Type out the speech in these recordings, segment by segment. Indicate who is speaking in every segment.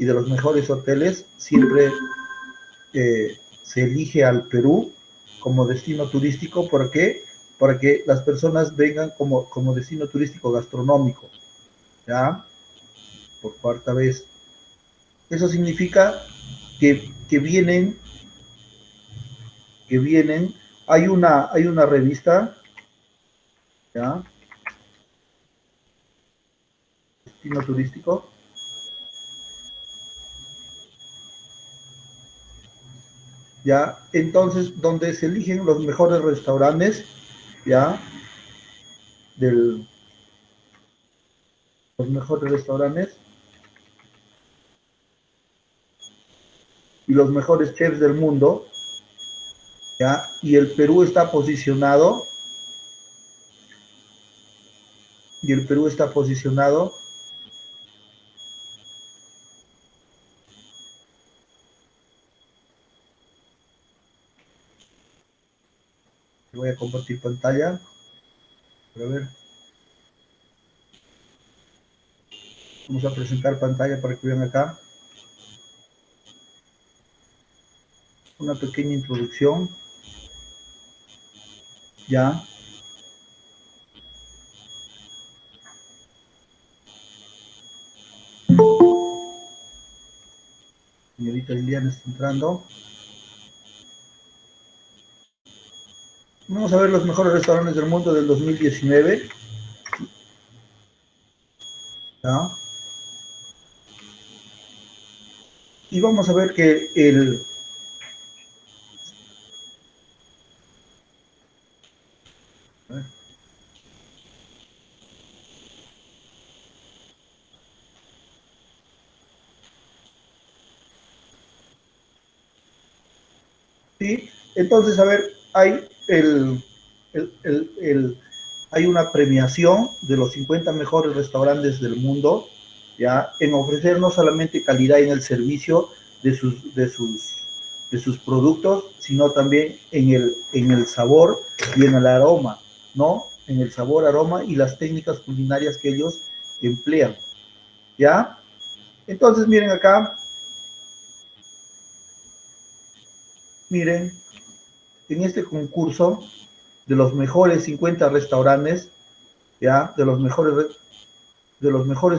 Speaker 1: y de los mejores hoteles, siempre se elige al Perú como destino turístico. ¿Por qué? Para que las personas vengan como destino turístico gastronómico, ¿ya? Por cuarta vez. Eso significa que vienen, hay una revista, ¿ya? Destino turístico, ¿ya? Entonces, donde se eligen los mejores restaurantes, ¿ya? Los mejores restaurantes y los mejores chefs del mundo, ¿ya? Y el Perú está posicionado, voy a compartir pantalla, a ver, vamos a presentar pantalla para que vean acá, una pequeña introducción, ¿ya? Señorita Liliana está entrando. Vamos a ver los mejores restaurantes del mundo del 2019. ¿Ya? Y vamos a ver que ¿sí? Entonces, a ver, hay hay una premiación de los 50 mejores restaurantes del mundo, ¿ya? En ofrecer no solamente calidad en el servicio de sus productos, sino también en el sabor y en el aroma, ¿no? En el sabor, aroma y las técnicas culinarias que ellos emplean, ¿ya? Entonces, miren acá, miren, en este concurso de los mejores 50 restaurantes, ¿ya? De los mejores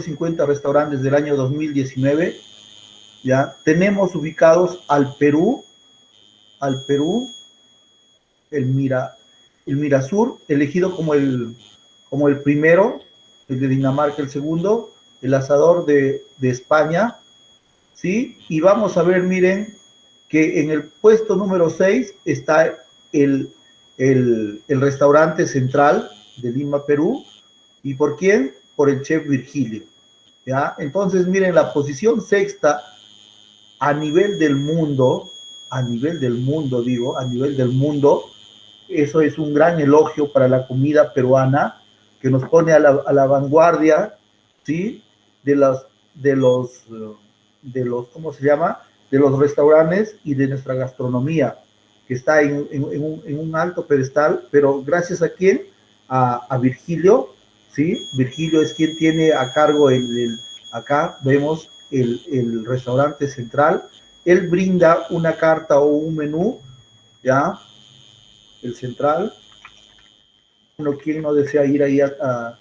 Speaker 1: 50 restaurantes del año 2019, ¿ya? Tenemos ubicados al Perú, el Mirasur, elegido como el primero, el de Dinamarca el segundo, el Asador de España, ¿sí? Y vamos a ver, miren, que en el puesto número 6 está el restaurante central de Lima, Perú. ¿Y por quién? Por el chef Virgilio, ¿ya? Entonces, miren, la posición sexta a nivel del mundo, digo, a nivel del mundo, eso es un gran elogio para la comida peruana, que nos pone a la vanguardia, ¿sí? De los, ¿cómo se llama? De los restaurantes y de nuestra gastronomía, que está en un alto pedestal, pero gracias a quién? A Virgilio, ¿sí? Virgilio es quien tiene a cargo acá vemos el restaurante central. Él brinda una carta o un menú, ¿ya? El central. Uno, quien no desea ir ahí a,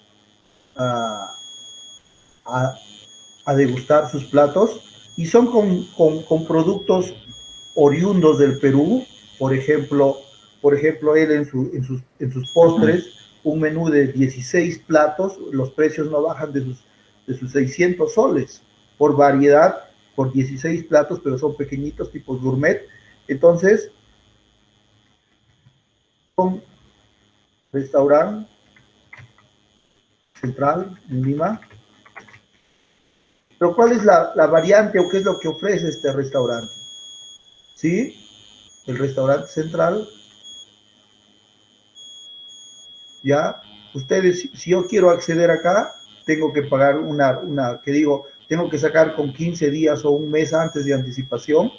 Speaker 1: a degustar sus platos, y son con productos oriundos del Perú. Por ejemplo, él en sus postres, un menú de 16 platos, los precios no bajan de sus 600 soles por variedad, por 16 platos, pero son pequeñitos, tipo gourmet. Entonces, un restaurante central en Lima. Pero ¿cuál es la variante o qué es lo que ofrece este restaurante? ¿Sí? El restaurante central, ya, ustedes, si yo quiero acceder acá, tengo que pagar que digo, tengo que sacar con 15 días o un mes antes de anticipación,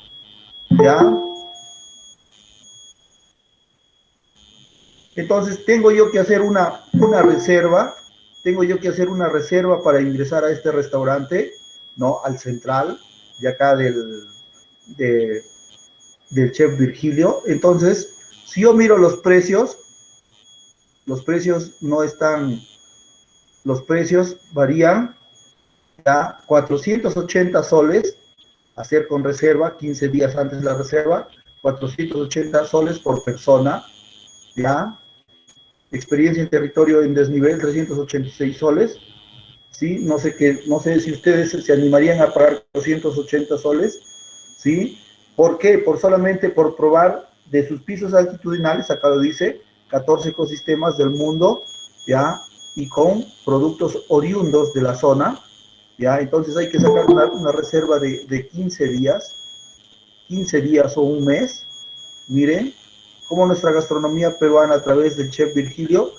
Speaker 1: ya. Entonces, tengo yo que hacer una reserva, para ingresar a este restaurante, ¿no? Al central, de acá del chef Virgilio. Entonces, si yo miro los precios no están, los precios varían a 480 soles, hacer con reserva, 15 días antes de la reserva, 480 soles por persona, ¿ya? Experiencia en territorio en desnivel, 386 soles, ¿sí? No sé si ustedes se animarían a pagar 280 soles, ¿sí? ¿Por qué? Solamente por probar de sus pisos altitudinales, acá lo dice, 14 ecosistemas del mundo, ¿ya? Y con productos oriundos de la zona, ¿ya? Entonces hay que sacar una reserva de 15 días o un mes. Miren cómo nuestra gastronomía peruana a través del chef Virgilio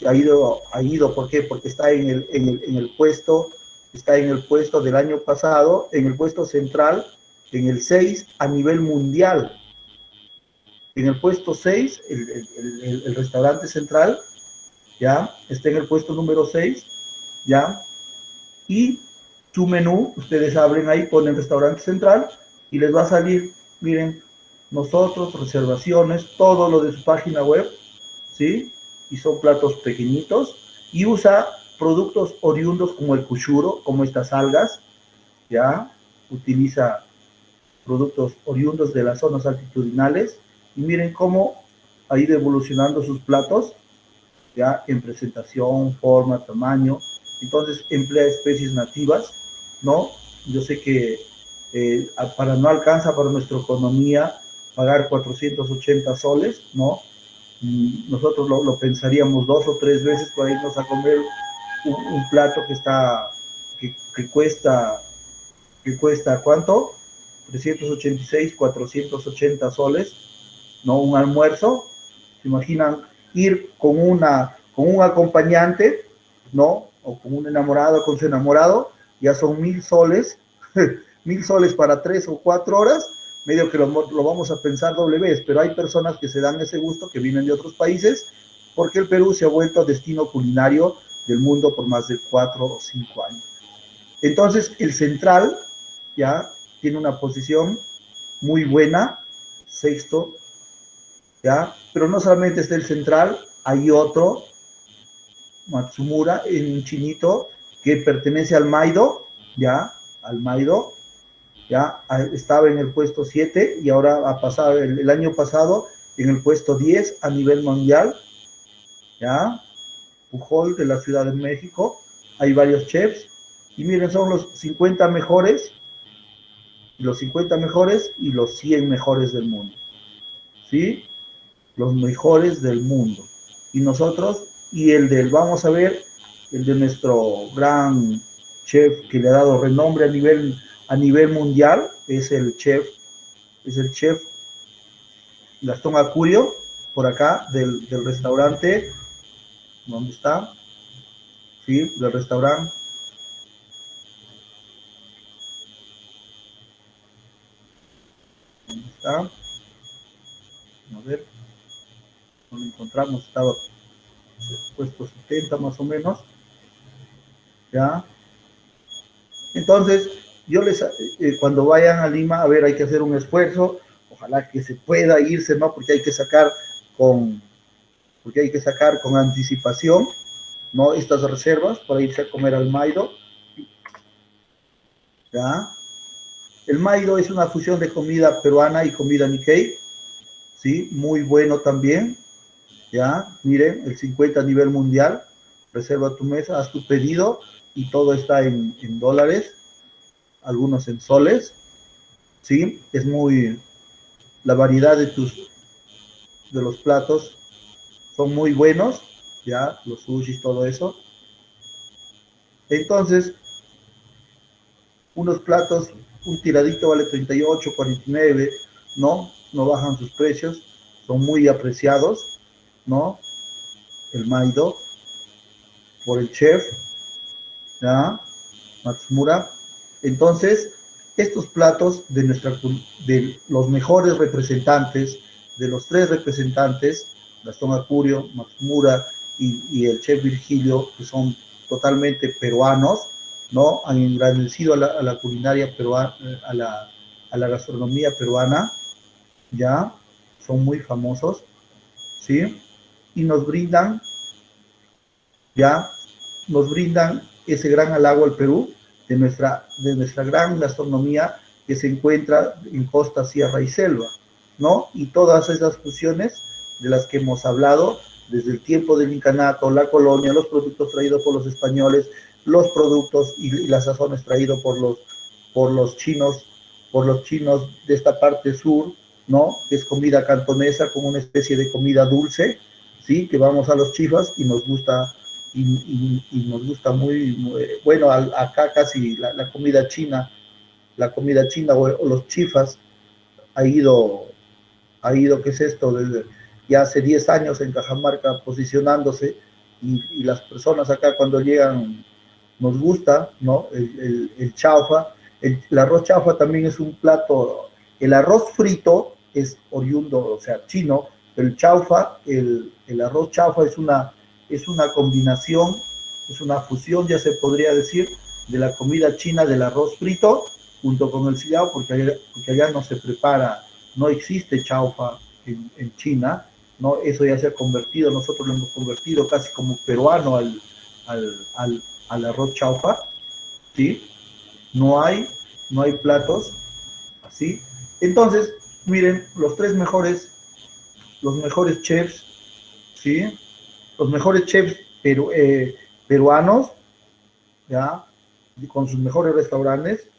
Speaker 1: ha ido, ¿por qué? Porque está en el puesto del año pasado, en el puesto central, en el 6 a nivel mundial. En el puesto 6, el restaurante central, ¿ya? Está en el puesto número 6, ¿ya? Y su menú, ustedes abren ahí, ponen restaurante central y les va a salir, miren, nosotros, reservaciones, todo lo de su página web, ¿sí? Y son platos pequeñitos y usa productos oriundos como el cuchuro, como estas algas, ¿ya? Utiliza productos oriundos de las zonas altitudinales y miren cómo ha ido evolucionando sus platos, ¿ya? En presentación, forma, tamaño. Entonces emplea especies nativas, ¿no? Yo sé que no alcanza para nuestra economía pagar 480 soles, ¿no? Nosotros lo pensaríamos 2 o 3 veces para irnos a comer un plato que cuesta ¿cuánto? 386, 480 soles, ¿no? Un almuerzo. ¿Se imaginan ir con un acompañante, ¿no? O con un enamorado, con su enamorado? Ya son 1,000 soles, 1,000 soles para 3 o 4 horas, medio que lo vamos a pensar doble vez, pero hay personas que se dan ese gusto, que vienen de otros países, porque el Perú se ha vuelto destino culinario del mundo por más de 4 o 5 años. Entonces, el central, ya, tiene una posición muy buena, sexto, ¿ya? Pero no solamente está el central, hay otro, Matsumura, en un chinito, que pertenece al Maido, ¿ya? Al Maido, ¿ya? Estaba en el puesto 7 y ahora ha pasado el año pasado en el puesto 10 a nivel mundial, ¿ya? Pujol de la Ciudad de México, hay varios chefs, y miren, son los 50 mejores, los 50 mejores y los 100 mejores del mundo, ¿sí? Los mejores del mundo. Y nosotros, vamos a ver, el de nuestro gran chef que le ha dado renombre a nivel mundial, es el chef Gastón Acurio, por acá, del restaurante, ¿dónde está? Sí, del restaurante. ¿Dónde está? A ver, no lo encontramos, estaba puesto 70 más o menos, ¿ya? Entonces, cuando vayan a Lima, a ver, hay que hacer un esfuerzo, ojalá que se pueda irse, ¿no? Porque hay que sacar con anticipación, ¿no? Estas reservas para irse a comer al Maido, ¿ya? El Maido es una fusión de comida peruana y comida Nikkei, ¿sí? Muy bueno también, ¿ya? Miren, el 50 a nivel mundial, reserva tu mesa, haz tu pedido y todo está en dólares, algunos en soles, ¿sí? Es la variedad de los platos son muy buenos, ¿ya? Los sushis, todo eso. Entonces, unos platos, un tiradito vale 38, 49, ¿no? No bajan sus precios, son muy apreciados, ¿no? El Maido, por el chef, ¿ya? Matsumura. Entonces, estos platos de los mejores representantes, de los 3 representantes, Gastón Acurio, Matsumura y el chef Virgilio, que son totalmente peruanos, ¿no? Han engrandecido a la culinaria peruana, a la gastronomía peruana, ya, son muy famosos, ¿sí? Y ya, nos brindan ese gran halago al Perú de nuestra gran gastronomía que se encuentra en costa, sierra y selva, ¿no? Y todas esas fusiones de las que hemos hablado desde el tiempo del incanato, la colonia, los productos traídos por los españoles, los productos y las sazones traídos por los chinos, por los chinos de esta parte sur, ¿no? Que es comida cantonesa como una especie de comida dulce, ¿sí? Que vamos a los chifas y nos gusta y nos gusta muy bueno, acá casi la comida china o los chifas ha ido, ¿qué es esto? Desde ya hace 10 años en Cajamarca posicionándose y las personas acá cuando llegan nos gusta, ¿no? El chaufa, el arroz chaufa también es un plato, el arroz frito es oriundo, o sea, chino, el chaufa, el arroz chaufa es una combinación, es una fusión, ya se podría decir, de la comida china del arroz frito junto con el sillao, porque allá no se prepara, no existe chaufa en China, ¿no? Eso ya se ha convertido, nosotros lo hemos convertido casi como peruano al, al, al arroz chaufa, ¿sí? No hay, no hay platos, ¿sí? Entonces, miren, los mejores chefs, ¿sí? Los mejores chefs peruanos, ¿ya? Con sus mejores restaurantes,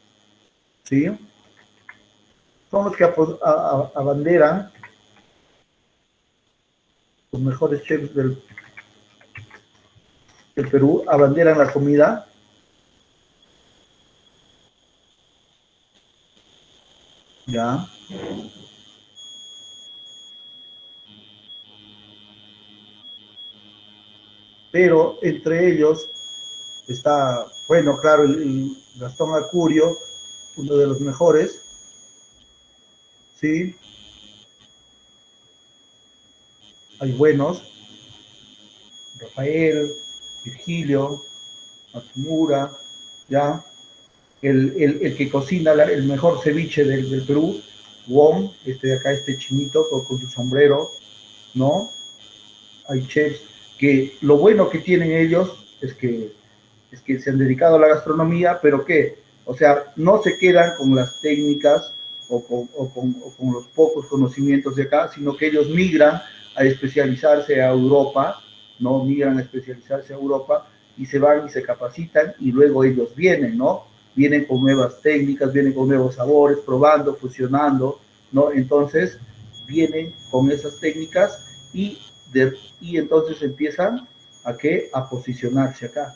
Speaker 1: ¿sí? Son los que abanderan, los mejores chefs del Perú, abanderan la comida, ¿ya? Pero entre ellos está, bueno, claro, el Gastón Acurio, uno de los mejores, ¿sí? Hay buenos, Rafael, Virgilio, Matsumura, ¿ya? El que cocina el mejor ceviche del Perú, Wong, este de acá, este chinito con su sombrero, ¿no? Hay chefs que lo bueno que tienen ellos es que se han dedicado a la gastronomía, pero que, o sea, no se quedan con las técnicas o con los pocos conocimientos de acá, sino que ellos migran a especializarse a Europa, ¿no? Migran a especializarse a Europa y se van y se capacitan y luego ellos vienen, ¿no? Vienen con nuevas técnicas, vienen con nuevos sabores, probando, fusionando, ¿no? Entonces, vienen con esas técnicas y entonces empiezan a qué? A posicionarse acá.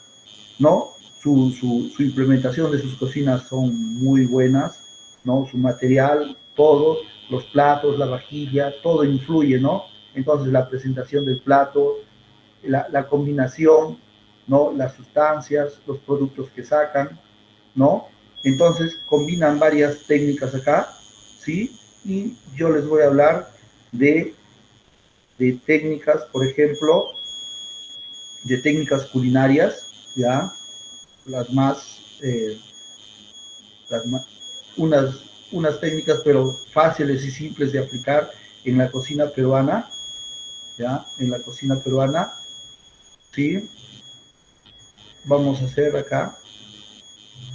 Speaker 1: ¿No? Su implementación de sus cocinas son muy buenas, ¿no? Su material, todo, los platos, la vajilla, todo influye, ¿no? Entonces la presentación del plato, la combinación, ¿no? Las sustancias, los productos que sacan, ¿no? Entonces combinan varias técnicas acá, ¿sí? Y yo les voy a hablar de, de técnicas, por ejemplo, de técnicas culinarias, ¿ya? Las más, las más unas técnicas pero fáciles y simples de aplicar en la cocina peruana, ¿ya? En la cocina peruana, ¿sí? Vamos a hacer acá,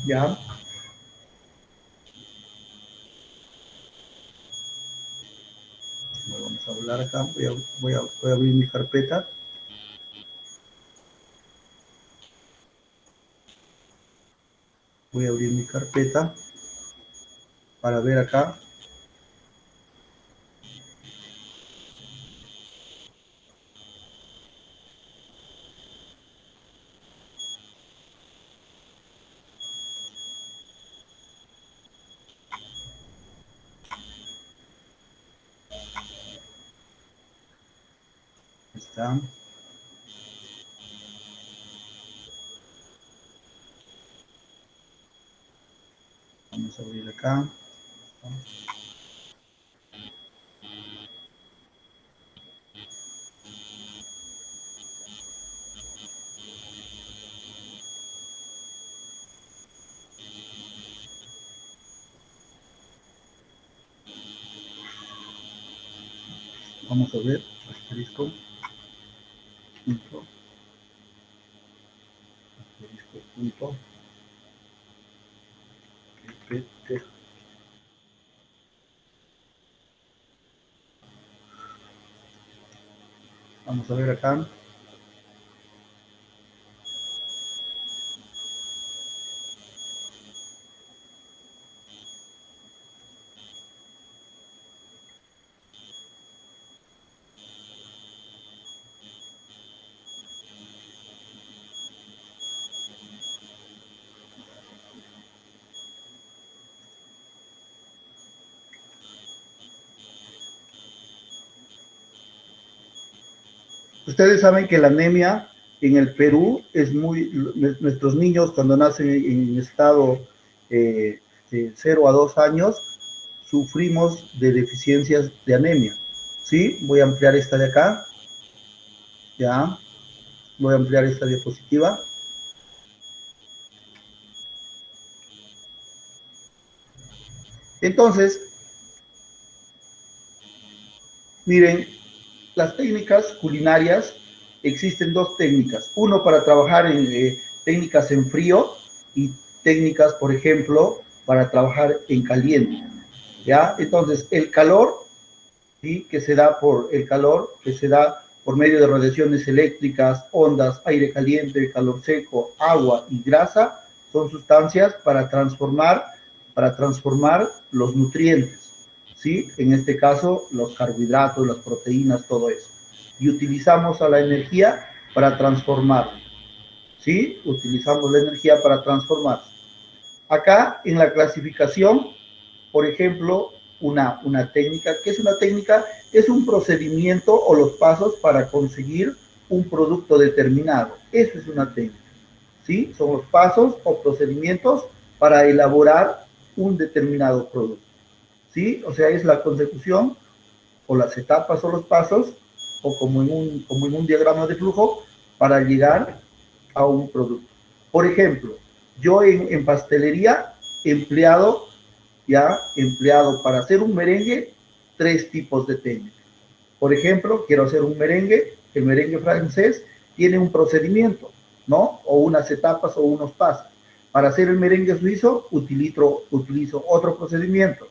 Speaker 1: ¿ya? Vamos a hablar acá, voy a abrir mi carpeta, voy a abrir mi carpeta para ver acá, está, vamos a abrir acá, Vamos a ver, asterisco, punto, asterisco, punto, repete. Vamos a ver acá. Ustedes saben que la anemia en el Perú es muy, nuestros niños cuando nacen en estado de 0 a 2 años, sufrimos de deficiencias de anemia. ¿Sí? Voy a ampliar esta de acá. Ya. Voy a ampliar esta diapositiva. Entonces, miren, las técnicas culinarias, existen dos técnicas. Uno para trabajar en técnicas en frío y técnicas, por ejemplo, para trabajar en caliente. ¿Ya? Entonces, el calor, ¿sí? Que se da por el calor, que se da por medio de radiaciones eléctricas, ondas, aire caliente, calor seco, agua y grasa, son sustancias para transformar los nutrientes. ¿Sí? En este caso, los carbohidratos, las proteínas, todo eso. Y utilizamos a la energía para transformar. ¿Sí? Utilizamos la energía para transformar. Acá, en la clasificación, por ejemplo, una técnica. ¿Qué es una técnica? Es un procedimiento o los pasos para conseguir un producto determinado. Eso es una técnica. ¿Sí? Son los pasos o procedimientos para elaborar un determinado producto. ¿Sí? O sea, es la consecución o las etapas o los pasos, o como en un diagrama de flujo, para llegar a un producto. Por ejemplo, yo en pastelería he empleado para hacer un merengue 3 tipos de técnicas. Por ejemplo, quiero hacer un merengue, el merengue francés tiene un procedimiento, ¿no? O unas etapas o unos pasos. Para hacer el merengue suizo utilizo otro procedimiento.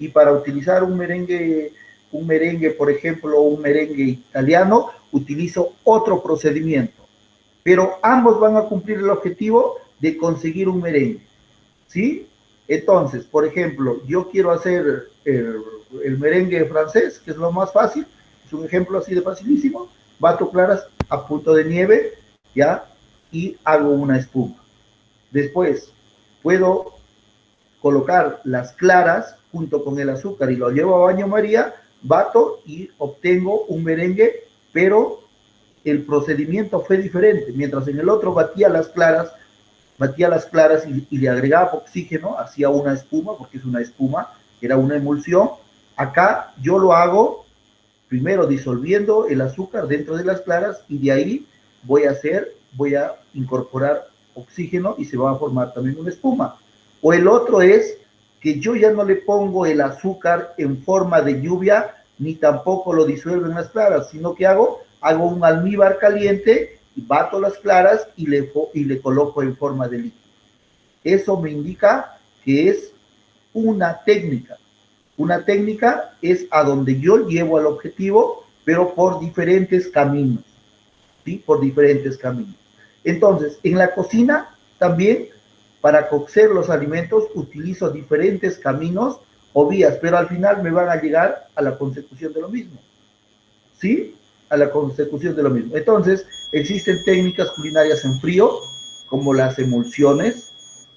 Speaker 1: Y para utilizar un merengue, por ejemplo, un merengue italiano, utilizo otro procedimiento. Pero ambos van a cumplir el objetivo de conseguir un merengue, ¿sí? Entonces, por ejemplo, yo quiero hacer el merengue francés, que es lo más fácil, es un ejemplo así de facilísimo, bato claras a punto de nieve, ¿ya? Y hago una espuma. Después, puedo colocar las claras junto con el azúcar y lo llevo a baño María, bato y obtengo un merengue, pero el procedimiento fue diferente. Mientras en el otro batía las claras y le agregaba oxígeno, hacía una espuma, porque es una espuma, era una emulsión. Acá yo lo hago primero disolviendo el azúcar dentro de las claras y de ahí voy a incorporar oxígeno y se va a formar también una espuma. O el otro es que yo ya no le pongo el azúcar en forma de lluvia, ni tampoco lo disuelvo en las claras, sino que hago un almíbar caliente, bato las claras y le coloco en forma de líquido. Eso me indica que es una técnica. Una técnica es a donde yo llevo al objetivo, pero por diferentes caminos. ¿Sí? Por diferentes caminos. Entonces, en la cocina también, para cocer los alimentos, utilizo diferentes caminos o vías, pero al final me van a llegar a la consecución de lo mismo. ¿Sí? A la consecución de lo mismo. Entonces, existen técnicas culinarias en frío, como las emulsiones,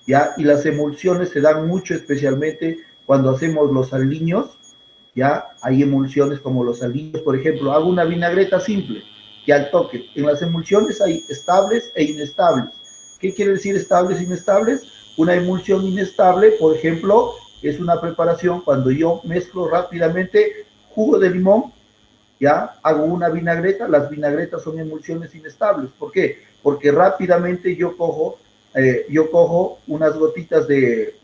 Speaker 1: ¿ya? Y las emulsiones se dan mucho, especialmente cuando hacemos los aliños, ¿ya? Hay emulsiones como los aliños, por ejemplo, hago una vinagreta simple, que al toque, en las emulsiones hay estables e inestables. ¿Qué quiere decir estables e inestables? Una emulsión inestable, por ejemplo, es una preparación cuando yo mezclo rápidamente jugo de limón, ya hago una vinagreta. Las vinagretas son emulsiones inestables. ¿Por qué? Porque rápidamente yo cojo unas gotitas de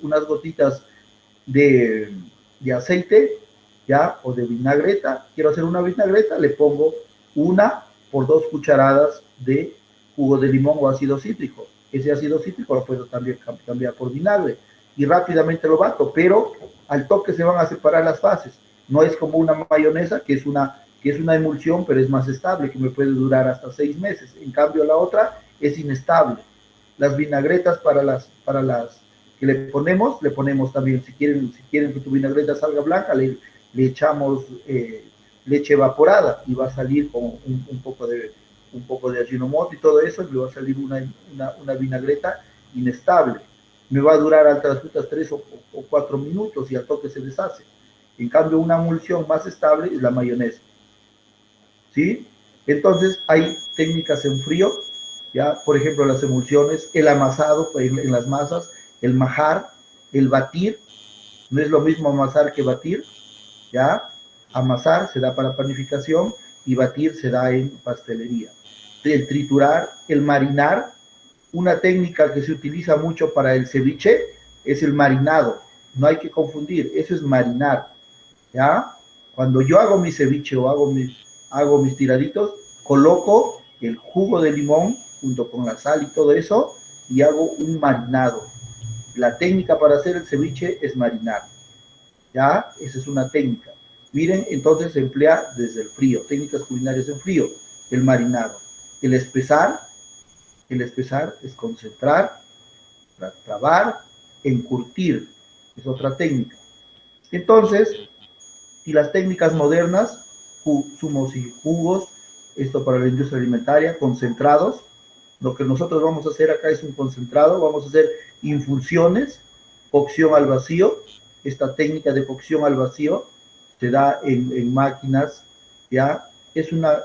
Speaker 1: aceite, ¿ya? O de vinagreta. Quiero hacer una vinagreta, le pongo 1 por 2 cucharadas de jugo de limón o ácido cítrico. Ese ácido cítrico lo puedo también cambiar por vinagre y rápidamente lo bato, pero al toque se van a separar las fases. No es como una mayonesa, que es una emulsión, pero es más estable, que me puede durar hasta 6 meses. En cambio, la otra es inestable. Las vinagretas para las que le ponemos también, si quieren que tu vinagreta salga blanca, le echamos leche evaporada y va a salir con un poco de Ajinomoto y todo eso, y le va a salir una vinagreta inestable. Me va a durar altas frutas 3 o 4 minutos y al toque se deshace. En cambio, una emulsión más estable es la mayonesa. ¿Sí? Entonces, hay técnicas en frío, ¿ya? Por ejemplo, las emulsiones, el amasado en las masas, el majar, el batir, no es lo mismo amasar que batir, ¿ya? Amasar se da para panificación y batir se da en pastelería. El triturar, el marinar, una técnica que se utiliza mucho para el ceviche es el marinado. No hay que confundir, eso es marinar, ¿ya? Cuando yo hago mi ceviche o hago mis tiraditos, coloco el jugo de limón junto con la sal y todo eso y hago un marinado. La técnica para hacer el ceviche es marinar, ¿ya? Esa es una técnica. Miren, entonces se emplea desde el frío, técnicas culinarias en frío, el marinado. El espesar, el espesar es concentrar, trabar, encurtir, es otra técnica. Entonces, y las técnicas modernas, zumos y jugos, esto para la industria alimentaria, concentrados. Lo que nosotros vamos a hacer acá es un concentrado, vamos a hacer infusiones, cocción al vacío. Esta técnica de cocción al vacío se da en máquinas, ¿ya? Es una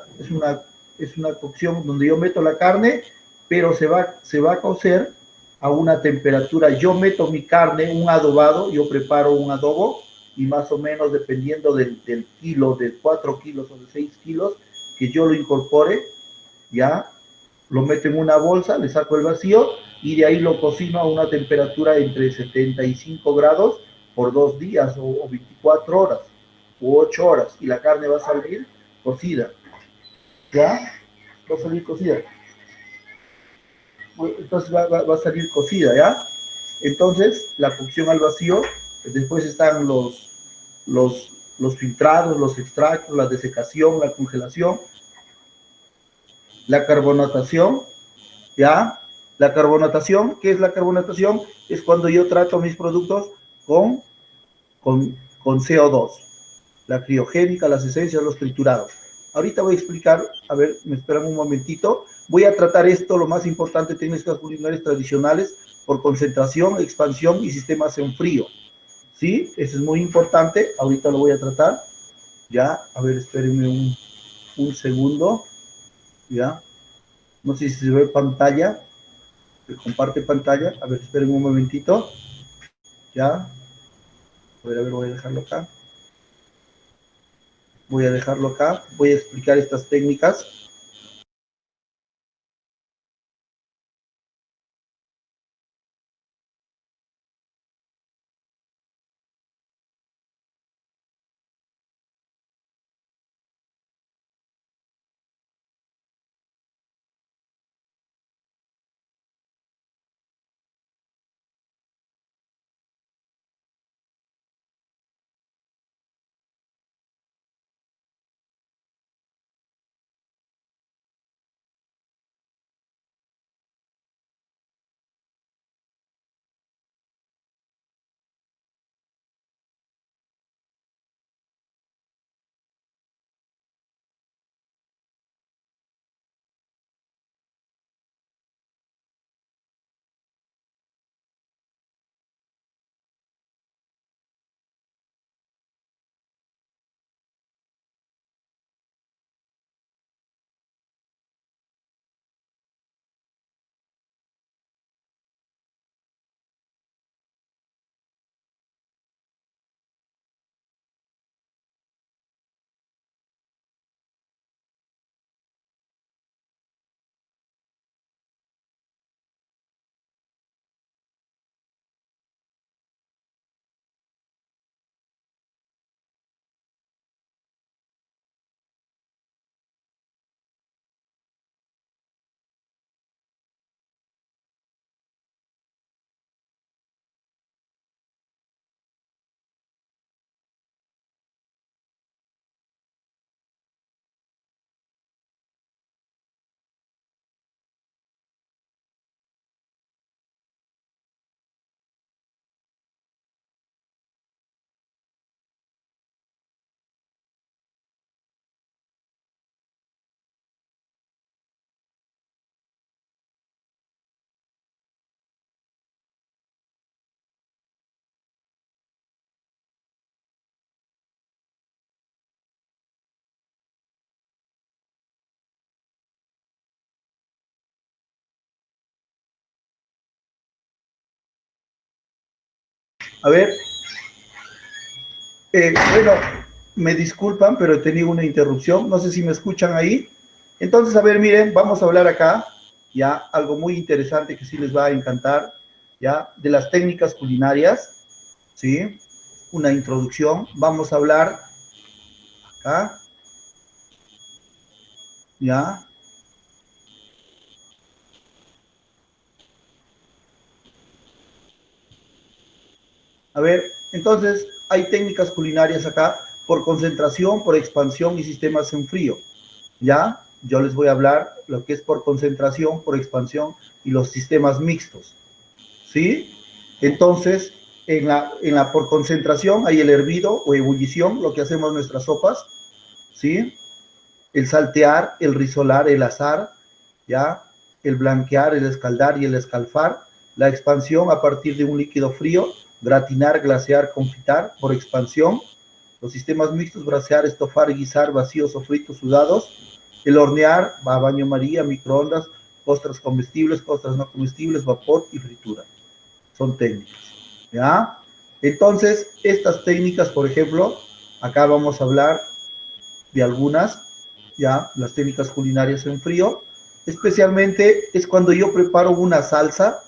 Speaker 1: cocción donde yo meto la carne, pero se va a cocer a una temperatura. Yo meto mi carne, un adobado, yo preparo un adobo y más o menos dependiendo del kilo, de 4 kilos o de 6 kilos, que yo lo incorpore, ya lo meto en una bolsa, le saco el vacío y de ahí lo cocino a una temperatura entre 75 grados por 2 días o 24 horas o 8 horas y la carne va a salir cocida, ¿ya? Va a salir cocida. Entonces va a salir cocida, ¿ya? Entonces, la cocción al vacío, después están los filtrados, los extractos, la desecación, la congelación, la carbonatación, ¿ya? La carbonatación, ¿qué es la carbonatación? Es cuando yo trato mis productos con, con CO2, la criogénica, las esencias, los triturados. Ahorita voy a explicar, a ver, me esperan un momentito. Voy a tratar esto, lo más importante, técnicas culinarias tradicionales por concentración, expansión y sistemas en frío. ¿Sí? Eso es muy importante. Ahorita lo voy a tratar. Ya, a ver, espérenme un segundo. Ya, no sé si se ve pantalla. Se comparte pantalla. A ver, espérenme un momentito. Ya, a ver, voy a dejarlo acá. Voy a dejarlo acá. Voy a explicar estas técnicas. A ver, bueno, me disculpan, pero he tenido una interrupción. No sé si me escuchan ahí. Entonces, a ver, miren, vamos a hablar acá, ya, algo muy interesante que sí les va a encantar, ya, de las técnicas culinarias, ¿sí? Una introducción. Vamos a hablar acá, ya. A ver, entonces, hay técnicas culinarias acá por concentración, por expansión y sistemas en frío. ¿Ya? Yo les voy a hablar lo que es por concentración, por expansión y los sistemas mixtos, ¿sí? Entonces, en la por concentración hay el hervido o ebullición, lo que hacemos en nuestras sopas, ¿sí? El saltear, el risolar, el asar, ¿ya? El blanquear, el escaldar y el escalfar. La expansión a partir de un líquido frío, gratinar, glasear, confitar, por expansión. Los sistemas mixtos, brasear, estofar, guisar, vacíos o fritos sudados. El hornear, va a baño María, microondas, costras comestibles, costras no comestibles, vapor y fritura. Son técnicas, ¿ya? Entonces, estas técnicas, por ejemplo, acá vamos a hablar de algunas, ya, las técnicas culinarias en frío. Especialmente es cuando yo preparo una salsa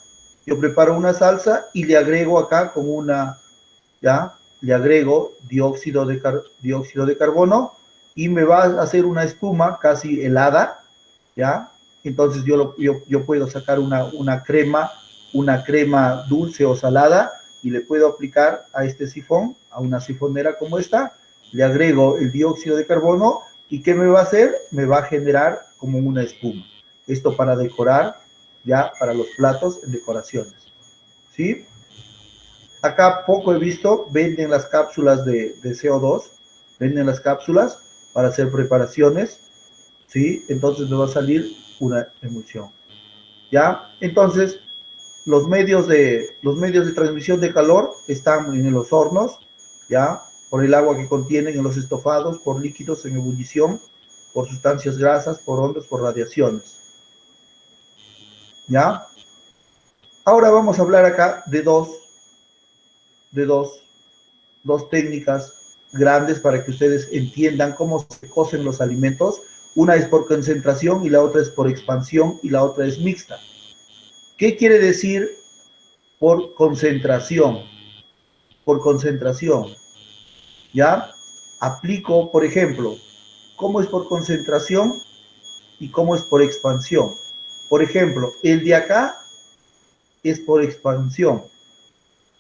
Speaker 1: y le agrego acá con una, ya, le agrego dióxido de carbono y me va a hacer una espuma casi helada, ya. Entonces yo puedo sacar una crema dulce o salada y le puedo aplicar a este sifón, a una sifonera como esta, le agrego el dióxido de carbono y ¿qué me va a hacer? Me va a generar como una espuma. Esto para decorar, ya, para los platos en decoraciones, ¿sí? Acá poco he visto, venden las cápsulas de CO2, venden las cápsulas para hacer preparaciones, ¿sí? Entonces me va a salir una emulsión, ¿ya? Entonces, los medios de transmisión de calor están en los hornos, ¿ya? Por el agua que contienen en los estofados, por líquidos en ebullición, por sustancias grasas, por ondas, por radiaciones, ¿ya? Ahora vamos a hablar acá de dos técnicas grandes para que ustedes entiendan cómo se cocen los alimentos. Una es por concentración y la otra es por expansión y la otra es mixta. ¿Qué quiere decir por concentración? Por concentración, ¿ya? Aplico, por ejemplo, cómo es por concentración y cómo es por expansión. Por ejemplo, el de acá es por expansión,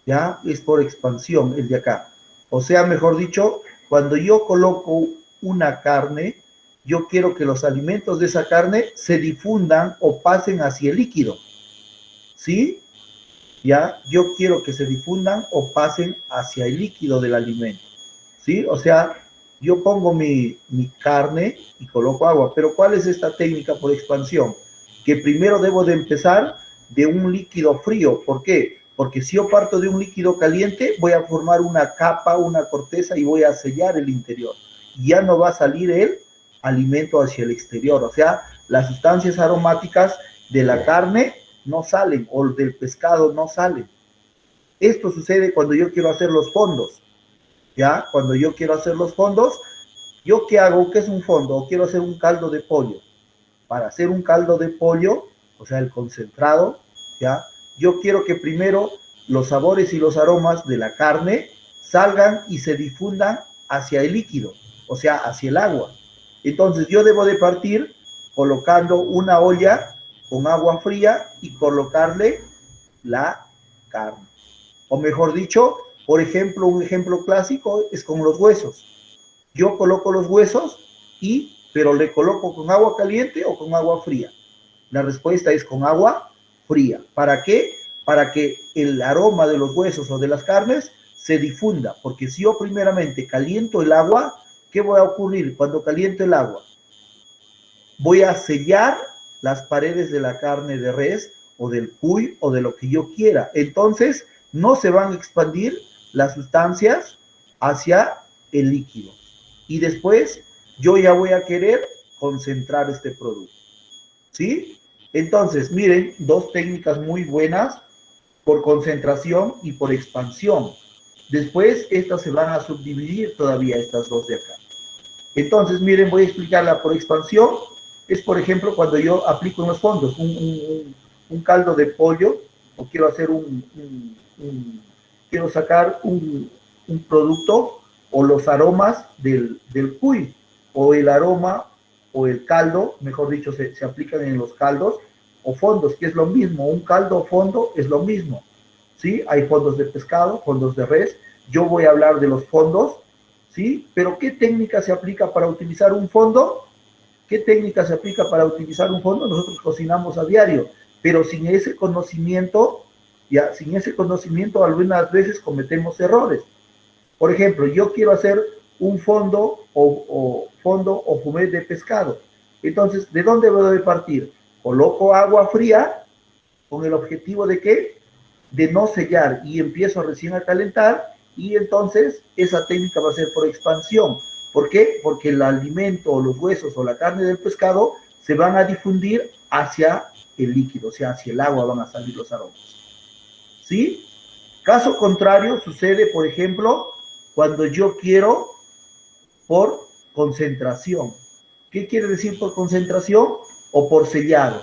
Speaker 1: ¿ya? Es por expansión el de acá. O sea, mejor dicho, cuando yo coloco una carne, yo quiero que los alimentos de esa carne se difundan o pasen hacia el líquido, ¿sí? ¿Ya? Yo quiero que se difundan o pasen hacia el líquido del alimento, ¿sí? O sea, yo pongo mi carne y coloco agua, pero ¿cuál es esta técnica por expansión? Que primero debo de empezar de un líquido frío. ¿Por qué? Porque si yo parto de un líquido caliente, voy a formar una capa, una corteza y voy a sellar el interior. Ya no va a salir el alimento hacia el exterior. O sea, las sustancias aromáticas de la carne no salen o del pescado no salen. Esto sucede cuando yo quiero hacer los fondos. ¿Ya? Cuando yo quiero hacer los fondos, ¿yo qué hago? ¿Qué es un fondo? O quiero hacer un caldo de pollo. Para hacer un caldo de pollo, o sea, el concentrado, ¿ya? Yo quiero que primero los sabores y los aromas de la carne salgan y se difundan hacia el líquido, o sea, hacia el agua. Entonces yo debo de partir colocando una olla con agua fría y colocarle la carne. O mejor dicho, por ejemplo, un ejemplo clásico es con los huesos. Yo coloco los huesos pero le coloco con agua caliente o con agua fría. La respuesta es con agua fría. ¿Para qué? Para que el aroma de los huesos o de las carnes se difunda. Porque si yo primeramente caliento el agua, ¿qué va a ocurrir cuando caliento el agua? Voy a sellar las paredes de la carne de res o del cuy o de lo que yo quiera. Entonces, no se van a expandir las sustancias hacia el líquido. Y después, yo ya voy a querer concentrar este producto, ¿sí? Entonces, miren, dos técnicas muy buenas por concentración y por expansión. Después, estas se van a subdividir todavía, estas dos de acá. Entonces, miren, voy a explicarla por expansión. Es, por ejemplo, cuando yo aplico en los fondos un caldo de pollo, o quiero hacer quiero sacar un producto, o los aromas del cuy, o el aroma, o el caldo, mejor dicho, se aplican en los caldos, o fondos, que es lo mismo, un caldo o fondo es lo mismo, ¿sí? Hay fondos de pescado, fondos de res, yo voy a hablar de los fondos, ¿sí? Pero ¿qué técnica se aplica para utilizar un fondo? ¿Qué técnica se aplica para utilizar un fondo? Nosotros cocinamos a diario, pero sin ese conocimiento, algunas veces cometemos errores. Por ejemplo, yo quiero hacer un fondo o fumet de pescado. Entonces, ¿de dónde debo de partir? Coloco agua fría con el objetivo de ¿qué? De no sellar, y empiezo recién a calentar, y entonces esa técnica va a ser por expansión. ¿Por qué? Porque el alimento o los huesos o la carne del pescado se van a difundir hacia el líquido, o sea, hacia el agua van a salir los aromas. ¿Sí? Caso contrario, sucede, por ejemplo, cuando yo quiero por concentración. ¿Qué quiere decir por concentración? O por sellado.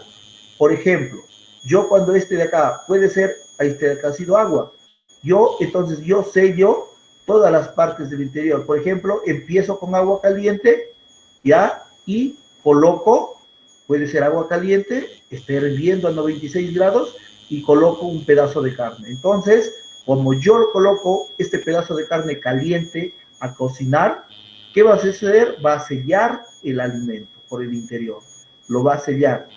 Speaker 1: Por ejemplo, yo cuando este de acá, puede ser, este de acá ha sido agua, entonces yo sello todas las partes del interior. Por ejemplo, empiezo con agua caliente, ¿ya? Y coloco, puede ser agua caliente, esté hirviendo a 96 grados, y coloco un pedazo de carne. Entonces, como yo coloco este pedazo de carne caliente a cocinar, ¿qué va a suceder? Va a sellar el alimento por el interior, lo va a sellar.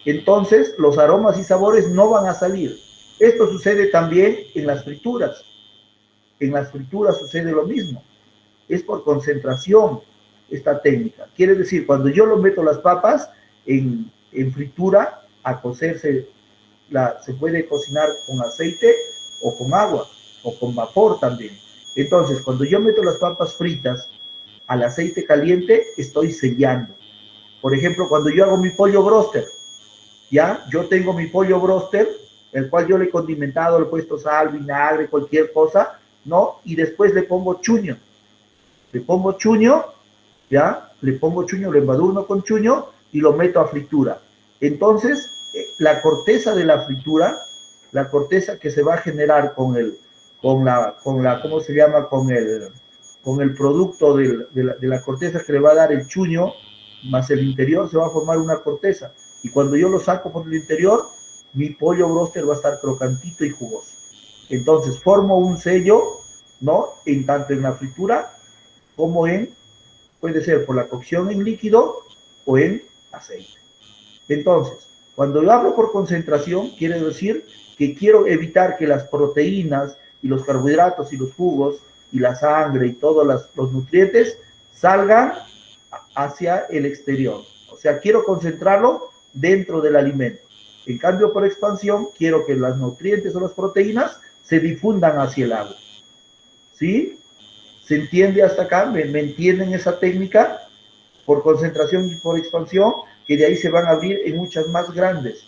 Speaker 1: Entonces, los aromas y sabores no van a salir. Esto sucede también en las frituras. En las frituras sucede lo mismo. Es por concentración esta técnica. Quiere decir, cuando yo lo meto las papas en fritura, a cocerse, se puede cocinar con aceite o con agua, o con vapor también. Entonces, cuando yo meto las papas fritas al aceite caliente, estoy sellando. Por ejemplo, cuando yo hago mi pollo broster, ¿ya? Yo tengo mi pollo broster, el cual yo le he condimentado, le he puesto sal, vinagre, cualquier cosa, ¿no? Y después le pongo chuño. Le pongo chuño, ¿ya? Le pongo chuño, lo embadurno con chuño y lo meto a fritura. Entonces, la corteza de la fritura, la corteza que se va a generar ¿cómo se llama? Con el producto de la corteza que le va a dar el chuño, más el interior, se va a formar una corteza. Y cuando yo lo saco por el interior, mi pollo broster va a estar crocantito y jugoso. Entonces, formo un sello, ¿no? Tanto en la fritura como puede ser por la cocción en líquido o en aceite. Entonces, cuando yo hablo por concentración, quiere decir que quiero evitar que las proteínas y los carbohidratos y los jugos y la sangre y todos los nutrientes salgan hacia el exterior. O sea, quiero concentrarlo dentro del alimento. En cambio, por expansión, quiero que los nutrientes o las proteínas se difundan hacia el agua. ¿Sí? ¿Se entiende hasta acá? ¿Me entienden esa técnica? Por concentración y por expansión, que de ahí se van a abrir en muchas más grandes.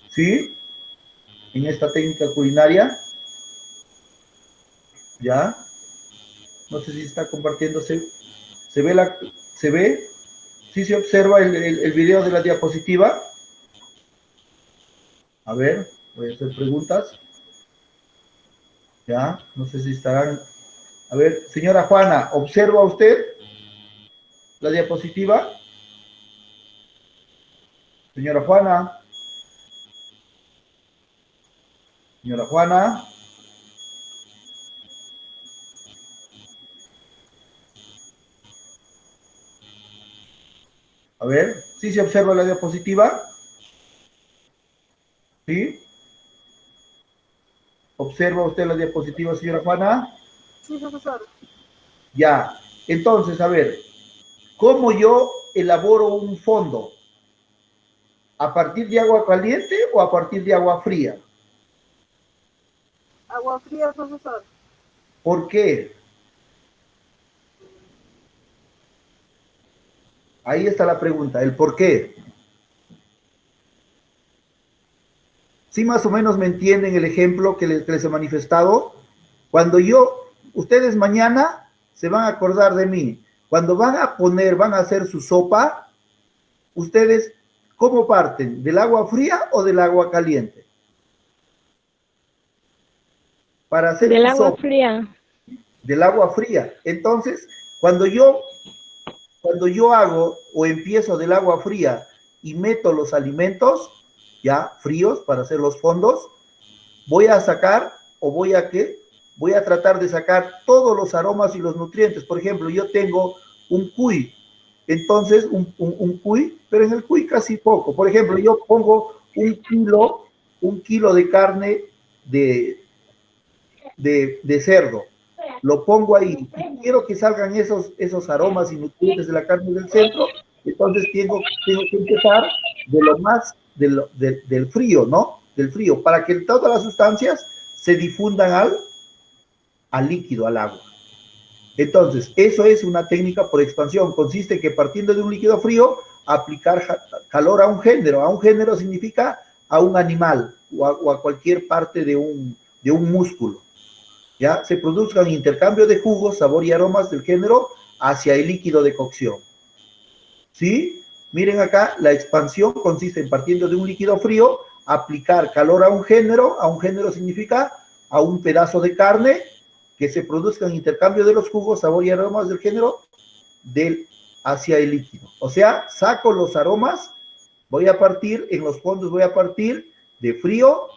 Speaker 1: ¿Sí? En esta técnica culinaria. ¿Ya? No sé si está compartiéndose. ¿Se ve? ¿Sí se observa el video de la diapositiva? A ver, voy a hacer preguntas. ¿Ya? No sé si estarán. A ver, señora Juana, ¿observa usted la diapositiva? Señora Juana. Señora Juana. A ver, ¿sí se observa la diapositiva? ¿Sí? ¿Observa usted la diapositiva, señora Juana?
Speaker 2: Sí, profesor.
Speaker 1: Ya. Entonces, a ver, ¿cómo yo elaboro un fondo? ¿A partir de agua caliente o a partir de agua fría?
Speaker 2: Agua fría, profesor.
Speaker 1: ¿Por qué? Ahí está la pregunta, el por qué. ¿Sí más o menos me entienden el ejemplo que les he manifestado? Cuando ustedes mañana se van a acordar de mí. Cuando van a hacer su sopa, ustedes, ¿cómo parten? ¿Del agua fría o del agua caliente? Para hacer
Speaker 3: Del
Speaker 1: su
Speaker 3: agua
Speaker 1: sopa.
Speaker 3: fría.
Speaker 1: Del agua fría. Entonces, cuando yo hago o empiezo del agua fría y meto los alimentos ya fríos para hacer los fondos, voy a sacar o voy a tratar de sacar todos los aromas y los nutrientes. Por ejemplo, yo tengo un cuy, entonces un cuy, pero en el cuy casi poco. Por ejemplo, yo pongo un kilo de carne de cerdo, lo pongo ahí, y quiero que salgan esos aromas y nutrientes de la carne del centro, entonces tengo que empezar de lo más, del frío, ¿no? Del frío, para que todas las sustancias se difundan al líquido, al agua. Entonces, eso es una técnica por expansión, consiste en que partiendo de un líquido frío, aplicar calor a un género. A un género significa a un animal o a cualquier parte de un músculo. ¿Ya? Se produzcan intercambio de jugos, sabor y aromas del género hacia el líquido de cocción. ¿Sí? Miren acá, la expansión consiste en partiendo de un líquido frío, aplicar calor a un género significa a un pedazo de carne, que se produzcan intercambio de los jugos, sabor y aromas del género hacia el líquido. O sea, saco los aromas, en los fondos voy a partir de frío,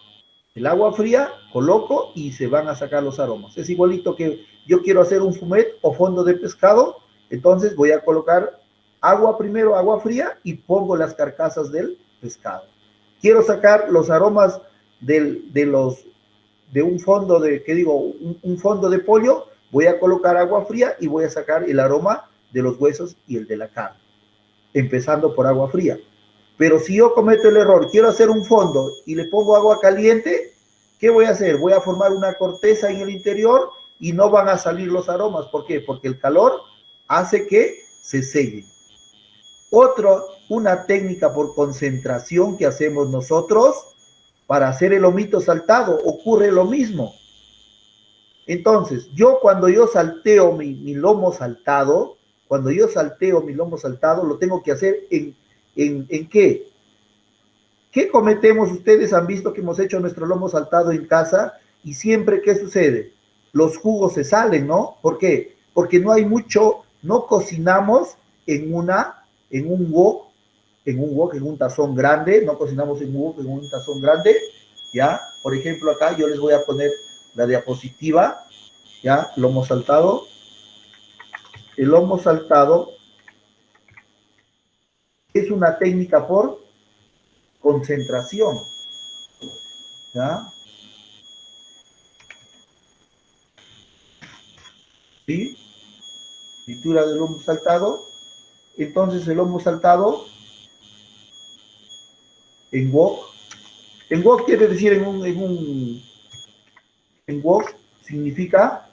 Speaker 1: el agua fría, coloco y se van a sacar los aromas. Es igualito que yo quiero hacer un fumet o fondo de pescado, entonces voy a colocar agua primero, agua fría, y pongo las carcasas del pescado. Quiero sacar los aromas de un fondo un fondo de pollo, voy a colocar agua fría y voy a sacar el aroma de los huesos y el de la carne, empezando por agua fría. Pero si yo cometo el error, quiero hacer un fondo y le pongo agua caliente, ¿qué voy a hacer? Voy a formar una corteza en el interior y no van a salir los aromas. ¿Por qué? Porque el calor hace que se sellen. Una técnica por concentración que hacemos nosotros para hacer el lomito saltado, ocurre lo mismo. Entonces, cuando yo salteo mi lomo saltado, lo tengo que hacer ¿en qué? ¿Qué cometemos? Ustedes han visto que hemos hecho nuestro lomo saltado en casa y siempre, ¿qué sucede? Los jugos se salen, ¿no? ¿Por qué? Porque no hay mucho, no cocinamos en un wok, en un tazón grande, no cocinamos en un tazón grande, ¿ya? Por ejemplo, acá yo les voy a poner la diapositiva, ¿ya? Lomo saltado. El lomo saltado es una técnica por concentración, ¿ya? ¿Sí? Fritura del lomo saltado. Entonces el lomo saltado en wok quiere decir en wok significa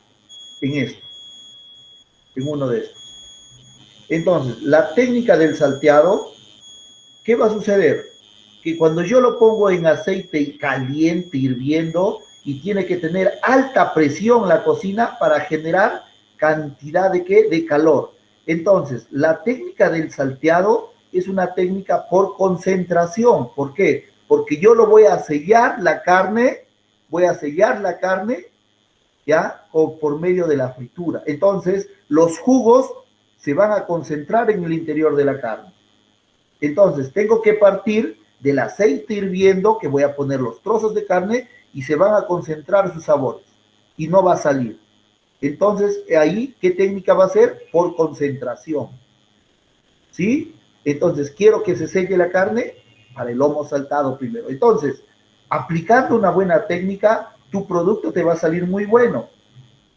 Speaker 1: en uno de estos. Entonces, la técnica del salteado, ¿qué va a suceder? Que cuando yo lo pongo en aceite caliente, hirviendo, y tiene que tener alta presión la cocina para generar cantidad de calor. Entonces, la técnica del salteado es una técnica por concentración. ¿Por qué? Porque yo lo voy a sellar la carne, ¿ya? O por medio de la fritura. Entonces, los jugos se van a concentrar en el interior de la carne. Entonces, tengo que partir del aceite hirviendo, que voy a poner los trozos de carne, y se van a concentrar sus sabores. Y no va a salir. Entonces, ahí, ¿qué técnica va a ser? Por concentración. ¿Sí? Entonces, quiero que se selle la carne para el lomo saltado primero. Entonces, aplicando una buena técnica, tu producto te va a salir muy bueno.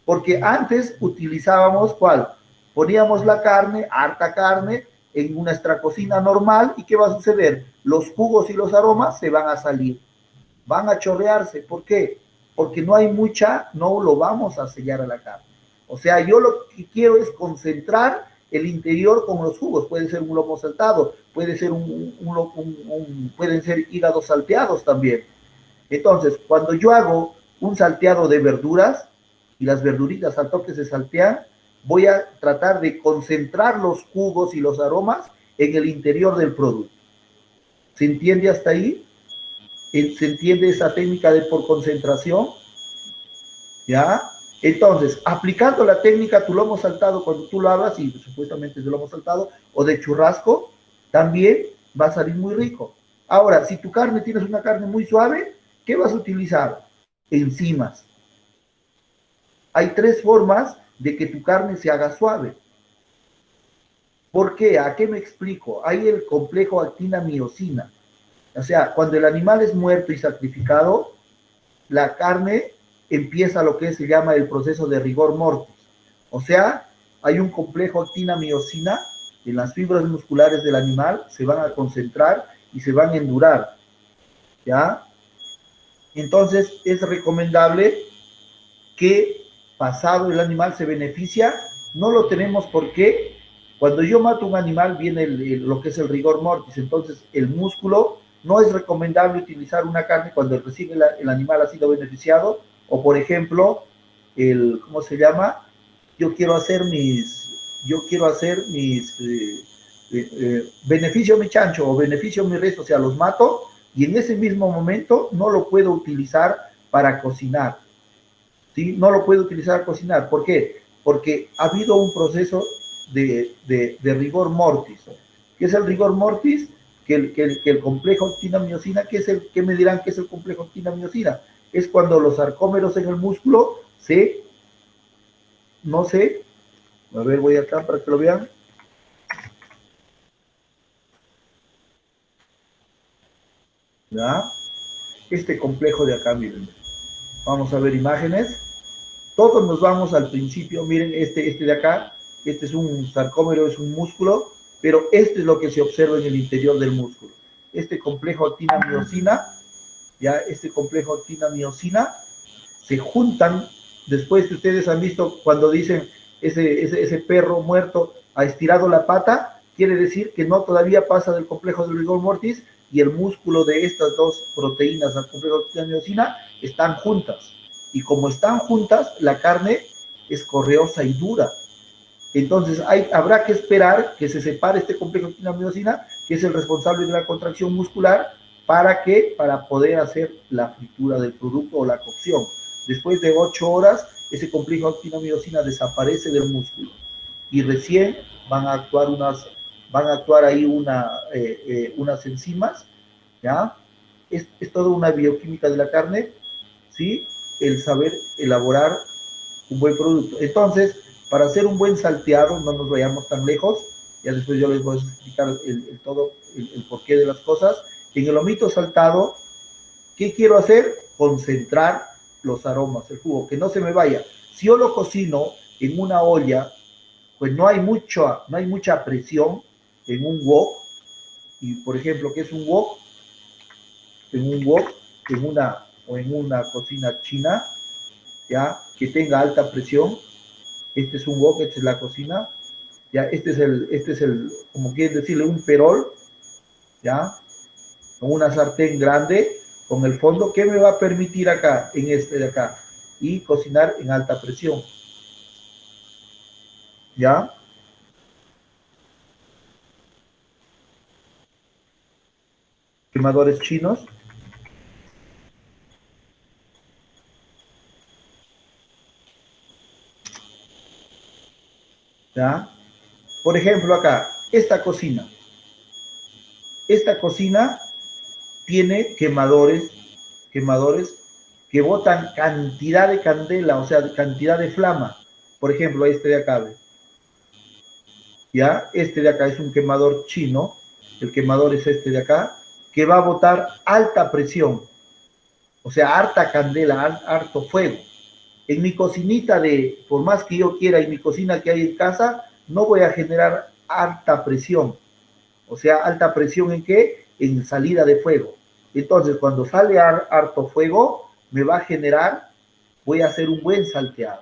Speaker 1: Porque antes utilizábamos, ¿cuál? Poníamos la carne, harta carne, en nuestra cocina normal, ¿y qué va a suceder? Los jugos y los aromas se van a salir, van a chorrearse. ¿Por qué? Porque no lo vamos a sellar a la carne. O sea, yo lo que quiero es concentrar el interior con los jugos. Puede ser un lomo saltado, puede ser pueden ser hígados salteados también. Entonces, cuando yo hago un salteado de verduras, y las verduritas al toque se saltean, voy a tratar de concentrar los jugos y los aromas en el interior del producto. ¿Se entiende hasta ahí? ¿Se entiende esa técnica de por concentración? ¿Ya? Entonces, aplicando la técnica tu lomo saltado, cuando tú lo hablas, y supuestamente es de lomo saltado, o de churrasco, también va a salir muy rico. Ahora, si tu carne tienes una carne muy suave, ¿qué vas a utilizar? Enzimas. Hay 3 formas de que tu carne se haga suave. ¿Por qué? ¿A qué me explico? Hay el complejo actina-miosina. O sea, cuando el animal es muerto y sacrificado, la carne empieza lo que se llama el proceso de rigor mortis. O sea, hay un complejo actina-miosina en las fibras musculares del animal, se van a concentrar y se van a endurar. ¿Ya? Entonces, es recomendable que pasado el animal se beneficia, no lo tenemos porque cuando yo mato un animal viene lo que es el rigor mortis, entonces el músculo no es recomendable utilizar una carne cuando recién el animal ha sido beneficiado, o por ejemplo, ¿cómo se llama? Yo quiero hacer mis beneficio mi chancho o beneficio mi res, o sea, los mato y en ese mismo momento no lo puedo utilizar para cocinar. ¿Sí? No lo puedo utilizar para cocinar. ¿Por qué? Porque ha habido un proceso de rigor mortis. ¿Qué es el rigor mortis? Que el complejo actina-miosina, ¿qué me dirán que es el complejo actina-miosina? Es cuando los sarcómeros en el músculo no sé, a ver, voy acá para que lo vean. ¿Ya? Este complejo de acá, miren. Vamos a ver imágenes. Todos nos vamos al principio, miren, este de acá, este es un sarcómero, es un músculo, pero este es lo que se observa en el interior del músculo. Este complejo actina-miosina, ya, este complejo actina-miosina, se juntan, después que ustedes han visto cuando dicen ese perro muerto ha estirado la pata, quiere decir que no todavía pasa del complejo del rigor mortis y el músculo de estas dos proteínas, el complejo actina-miosina, están juntas. Y como están juntas, la carne es correosa y dura. Entonces habrá que esperar que se separe este complejo actina-miosina, que es el responsable de la contracción muscular, ¿para qué? Para poder hacer la fritura del producto o la cocción. Después de 8 horas, ese complejo actina-miosina desaparece del músculo y recién van a actuar ahí unas enzimas, ¿ya? Es toda una bioquímica de la carne, ¿sí? El saber elaborar un buen producto. Entonces, para hacer un buen salteado, no nos vayamos tan lejos, ya después yo les voy a explicar el porqué de las cosas. En el lomito saltado, ¿qué quiero hacer? Concentrar los aromas, el jugo, que no se me vaya. Si yo lo cocino en una olla, pues no hay mucha presión en un wok, y por ejemplo, ¿qué es un wok? En un wok, en una cocina china, ya, que tenga alta presión. Este es un wok, esta es la cocina, ya, este es el, como quieren decirle, un perol, ya, con una sartén grande, con el fondo, que me va a permitir acá, en este de acá, y cocinar en alta presión, ya. Quemadores chinos. ¿Ya? Por ejemplo, acá, esta cocina tiene quemadores que botan cantidad de candela, o sea, cantidad de flama. Por ejemplo, este de acá, ¿ve? ¿Ya? Este de acá es un quemador chino, el quemador es este de acá, que va a botar alta presión, o sea, harta candela, harto fuego. En mi cocinita por más que yo quiera, en mi cocina que hay en casa, no voy a generar alta presión. O sea, alta presión ¿en qué? En salida de fuego. Entonces, cuando sale harto fuego, me va a generar, voy a hacer un buen salteado.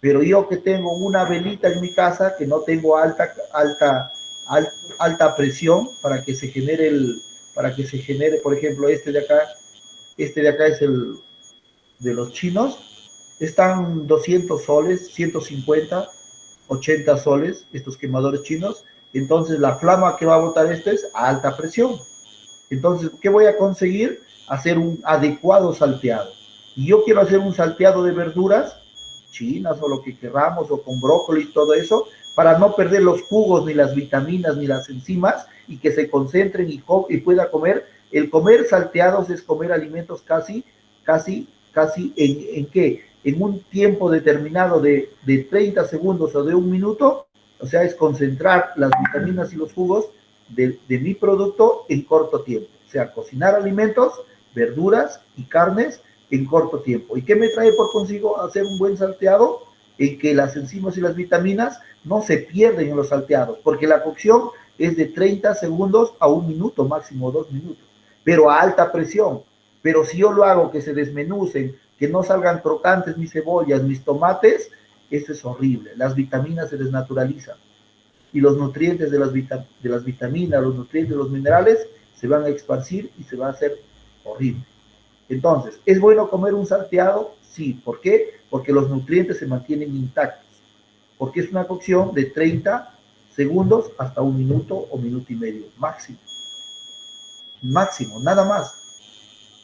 Speaker 1: Pero yo que tengo una velita en mi casa, que no tengo alta presión para que se genere por ejemplo, este de acá es el de los chinos, están 200 soles, 150, 80 soles, estos quemadores chinos. Entonces la flama que va a botar esto es a alta presión. Entonces, ¿qué voy a conseguir? Hacer un adecuado salteado. Y yo quiero hacer un salteado de verduras chinas o lo que queramos, o con brócoli, todo eso, para no perder los jugos, ni las vitaminas, ni las enzimas, y que se concentren y pueda comer. El comer salteados es comer alimentos casi, ¿en qué? En un tiempo determinado de 30 segundos o de un minuto, o sea, es concentrar las vitaminas y los jugos de mi producto en corto tiempo. O sea, cocinar alimentos, verduras y carnes en corto tiempo. ¿Y qué me trae por consigo hacer un buen salteado? En que las enzimas y las vitaminas no se pierden en los salteados, porque la cocción es de 30 segundos a un minuto, máximo 2 minutos, pero a alta presión. Pero si yo lo hago que se desmenucen, que no salgan crocantes mis cebollas, mis tomates, eso es horrible. Las vitaminas se desnaturalizan y los nutrientes de las vitaminas, los nutrientes de los minerales se van a esparcir y se va a hacer horrible. Entonces, ¿es bueno comer un salteado? Sí. ¿Por qué? Porque los nutrientes se mantienen intactos, porque es una cocción de 30 segundos hasta un minuto o minuto y medio, máximo, nada más.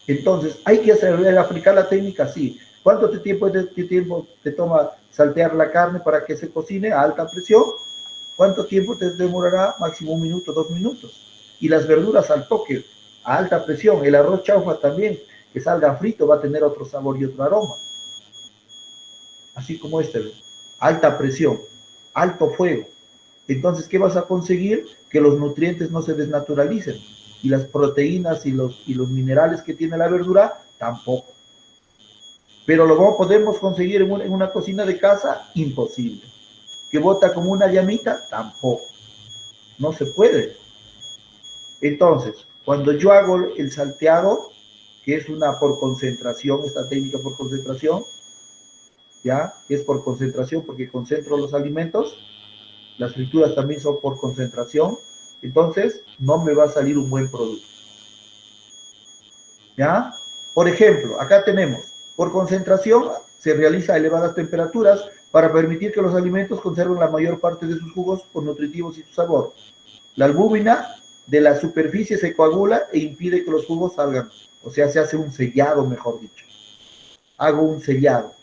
Speaker 1: Entonces, hay que aplicar la técnica, sí. ¿Cuánto tiempo te toma saltear la carne para que se cocine a alta presión? ¿Cuánto tiempo te demorará? Máximo 1 minuto, 2 minutos. Y las verduras al toque, a alta presión. El arroz chaufa también, que salga frito, va a tener otro sabor y otro aroma. Así como este, alta presión, alto fuego. Entonces, ¿qué vas a conseguir? Que los nutrientes no se desnaturalicen. Y las proteínas y los minerales que tiene la verdura, tampoco. Pero lo podemos conseguir en una cocina de casa, imposible. ¿Que bota como una llamita? Tampoco. No se puede. Entonces, cuando yo hago el salteado, que es una por concentración, esta técnica por concentración, ¿ya? Es por concentración porque concentro los alimentos. Las frituras también son por concentración. Entonces, no me va a salir un buen producto. ¿Ya? Por ejemplo, acá tenemos, por concentración, se realiza a elevadas temperaturas para permitir que los alimentos conserven la mayor parte de sus jugos por nutritivos y su sabor. La albúmina de la superficie se coagula e impide que los jugos salgan. O sea, se hace un sellado, mejor dicho. Hago un sellado.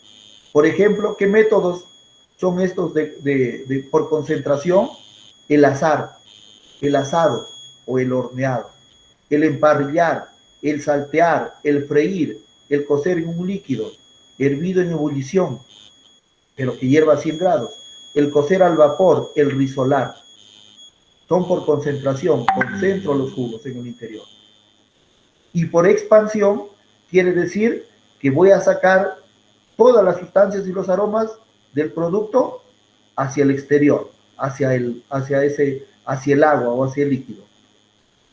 Speaker 1: Por ejemplo, ¿qué métodos son estos por concentración? El asado o el horneado, el emparrillar, el saltear, el freír, el cocer en un líquido, hervido en ebullición, pero que hierva a 100 grados, el cocer al vapor, el risolar. Son por concentración, concentro los jugos en el interior. Y por expansión, quiere decir que voy a sacar todas las sustancias y los aromas del producto hacia el exterior, hacia el agua o hacia el líquido.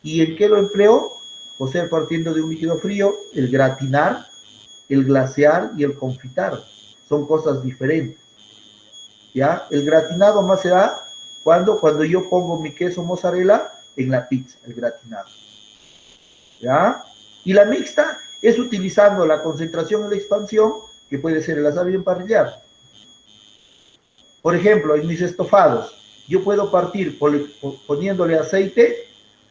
Speaker 1: ¿Y en qué lo empleo? Cocer partiendo de un líquido frío, el gratinar, el glasear y el confitar. Son cosas diferentes. ¿Ya? El gratinado más se da cuando yo pongo mi queso mozzarella en la pizza, el gratinado. ¿Ya? Y la mixta es utilizando la concentración y la expansión, que puede ser el asado y emparrillar. Por ejemplo, en mis estofados, yo puedo partir poniéndole aceite,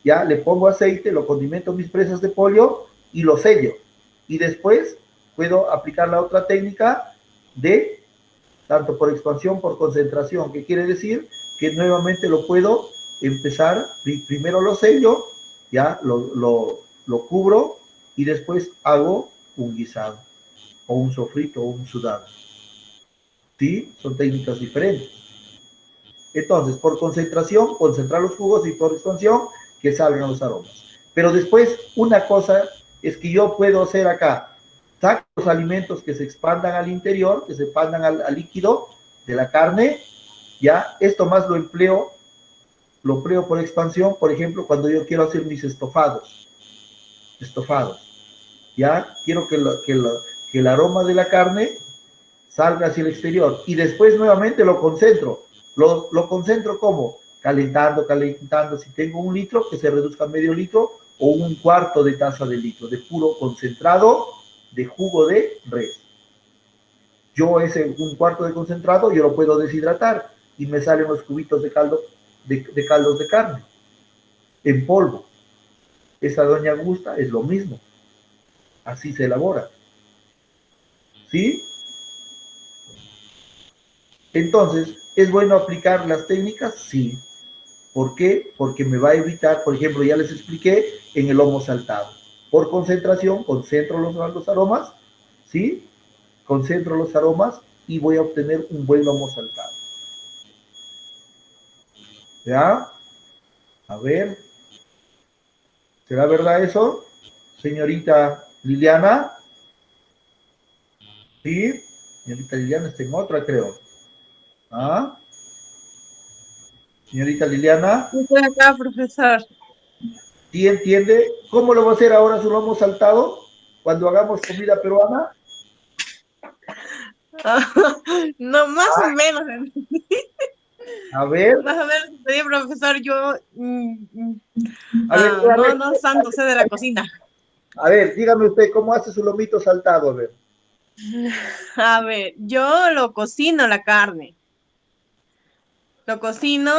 Speaker 1: ya le pongo aceite, lo condimento mis presas de pollo y lo sello. Y después puedo aplicar la otra técnica de tanto por expansión, por concentración, que quiere decir que nuevamente lo puedo empezar, primero lo sello, ya lo cubro y después hago un guisado o un sofrito o un sudado. ¿Sí? Son técnicas diferentes. Entonces, por concentración, concentrar los jugos, y por expansión, que salgan los aromas. Pero después, una cosa es que yo puedo hacer acá, saco los alimentos que se expandan al interior, que se expandan al líquido de la carne, ya, esto más lo empleo por expansión, por ejemplo, cuando yo quiero hacer mis estofados, ya, quiero que el aroma de la carne salga hacia el exterior, y después nuevamente lo concentro. ¿Lo concentro cómo? Calentando, si tengo 1 litro, que se reduzca a medio litro, o 1/4 de taza de litro, de puro concentrado de jugo de res. Yo ese un cuarto de concentrado, yo lo puedo deshidratar y me salen los cubitos de caldo, de caldos de carne en polvo. Esa doña Augusta es lo mismo. Así se elabora. ¿Sí? Entonces, ¿es bueno aplicar las técnicas? Sí. ¿Por qué? Porque me va a evitar, por ejemplo, ya les expliqué en el lomo saltado. Por concentración, concentro los aromas, ¿sí? Concentro los aromas y voy a obtener un buen lomo saltado. ¿Ya? A ver, ¿será verdad eso? Señorita Liliana, ¿sí? Señorita Liliana está en otra, creo. ¿Ah? Señorita Liliana,
Speaker 3: Estoy acá, profesor.
Speaker 1: ¿sí entiende cómo lo va a hacer ahora su lomo saltado cuando hagamos comida peruana?
Speaker 3: No, más o
Speaker 1: Ah,
Speaker 3: menos.
Speaker 1: a ver,
Speaker 3: Más o menos, sí, profesor, yo
Speaker 1: a ver, dígame,
Speaker 3: no tanto sé de la cocina.
Speaker 1: a ver, dígame usted cómo hace su lomito saltado, a ver.
Speaker 3: A ver, yo lo cocino la carne. Lo cocino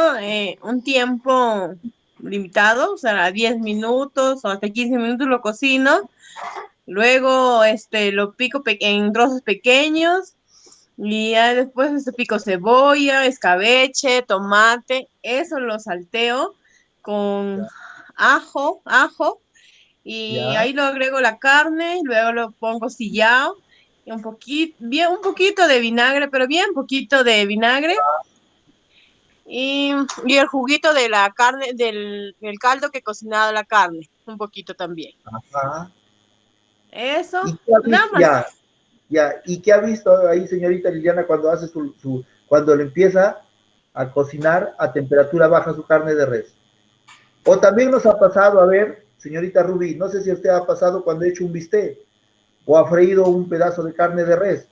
Speaker 3: un tiempo limitado, o sea, 10 minutos o hasta 15 minutos lo cocino. Luego lo pico en trozos pequeños y ya después pico cebolla, escabeche, tomate, eso lo salteo con
Speaker 1: Ya,
Speaker 3: ajo y
Speaker 1: ya,
Speaker 3: ahí lo agrego la carne, luego lo pongo sillao y un poquito, bien, un poquito de vinagre, pero bien poquito de vinagre y, y el juguito de la carne, del caldo que he cocinado la carne, un poquito también.
Speaker 1: ajá.
Speaker 3: Eso,
Speaker 1: ¿Y qué ha
Speaker 3: nada
Speaker 1: visto?
Speaker 3: más.
Speaker 1: Ya, ya. ¿Y qué ha visto ahí, señorita Liliana, cuando hace cuando le empieza a cocinar a temperatura baja su carne de res? O también nos ha pasado, a ver, señorita Rubí, no sé si a usted ha pasado cuando ha hecho un bistec o ha freído un pedazo de carne de res.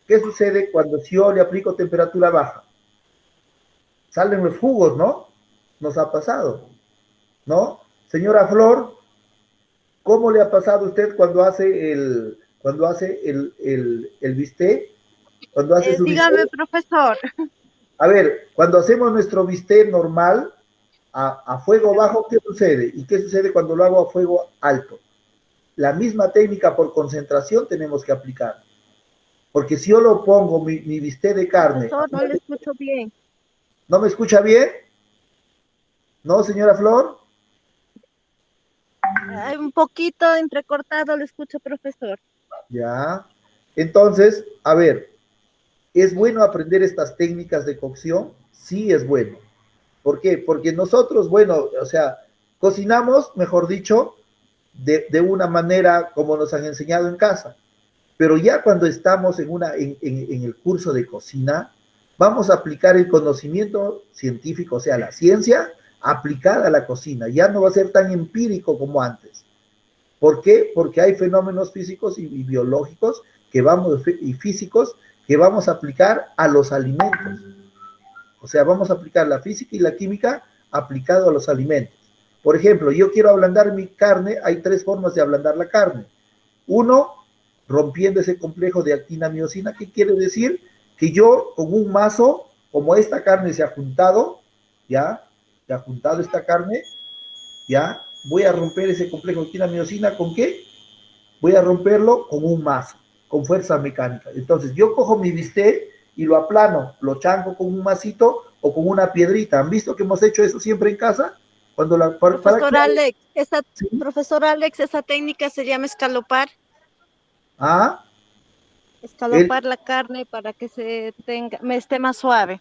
Speaker 1: ¿Qué sucede cuando si yo le aplico temperatura baja? Salen los jugos, ¿no? Nos ha pasado, ¿no? Señora Flor, ¿cómo le ha pasado a usted cuando hace el bistec? Cuando hace su bistec.
Speaker 2: Dígame, profesor.
Speaker 1: A ver, cuando hacemos nuestro bistec normal, a fuego bajo, ¿qué sucede? ¿Y qué sucede cuando lo hago a fuego alto? La misma técnica por concentración tenemos que aplicar. Porque si yo lo pongo, mi bistec de carne,
Speaker 2: Profesor, no le escucho bien.
Speaker 1: ¿no me escucha bien? ¿No, señora Flor?
Speaker 2: Hay un poquito entrecortado, le escucho, profesor.
Speaker 1: Ya. Entonces, a ver, ¿es bueno aprender estas técnicas de cocción? Sí, es bueno. ¿Por qué? Porque nosotros, bueno, o sea, cocinamos, mejor dicho, de una manera como nos han enseñado en casa. Pero ya cuando estamos en el curso de cocina, vamos a aplicar el conocimiento científico, o sea, la ciencia aplicada a la cocina. Ya no va a ser tan empírico como antes. ¿Por qué? Porque hay fenómenos físicos y biológicos y físicos que vamos a aplicar a los alimentos. O sea, vamos a aplicar la física y la química aplicado a los alimentos. Por ejemplo, yo quiero ablandar mi carne, hay tres formas de ablandar la carne. Uno, rompiendo ese complejo de actina-miosina. ¿Qué quiere decir? Que yo con un mazo, como esta carne se ha juntado, ¿ya? Se ha juntado esta carne, ¿ya? Voy a romper ese complejo de actina-miosina, ¿con qué? Voy a romperlo con un mazo, con fuerza mecánica. Entonces, yo cojo mi bistec y lo aplano, lo chanco con un masito o con una piedrita. ¿Han visto que hemos hecho eso siempre en casa? ¿Para qué? ¿Sí?
Speaker 2: Profesor Alex, esa técnica se llama escalopar.
Speaker 1: ¿Ah? El,
Speaker 2: Escalopar la carne para que me esté más suave.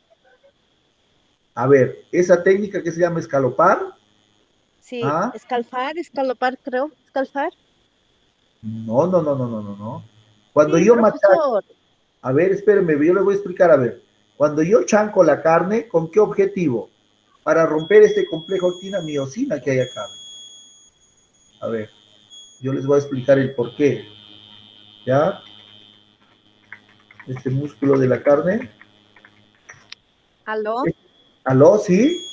Speaker 1: a ver, esa técnica que se llama escalopar,
Speaker 2: Sí,
Speaker 1: ¿ah?
Speaker 2: escalopar, creo. Escalfar.
Speaker 1: No, no, no, no, no, no, no. Cuando
Speaker 2: Sí,
Speaker 1: yo machaco,
Speaker 2: profesor.
Speaker 1: a ver, espérenme, yo le voy a explicar, a ver. Cuando yo chanco la carne, ¿con qué objetivo? Para romper este complejo actina-miosina que hay acá. A ver, yo les voy a explicar el por qué. ¿Ya? Este músculo de la carne.
Speaker 2: ¿Aló?
Speaker 1: ¿Aló? ¿Sí?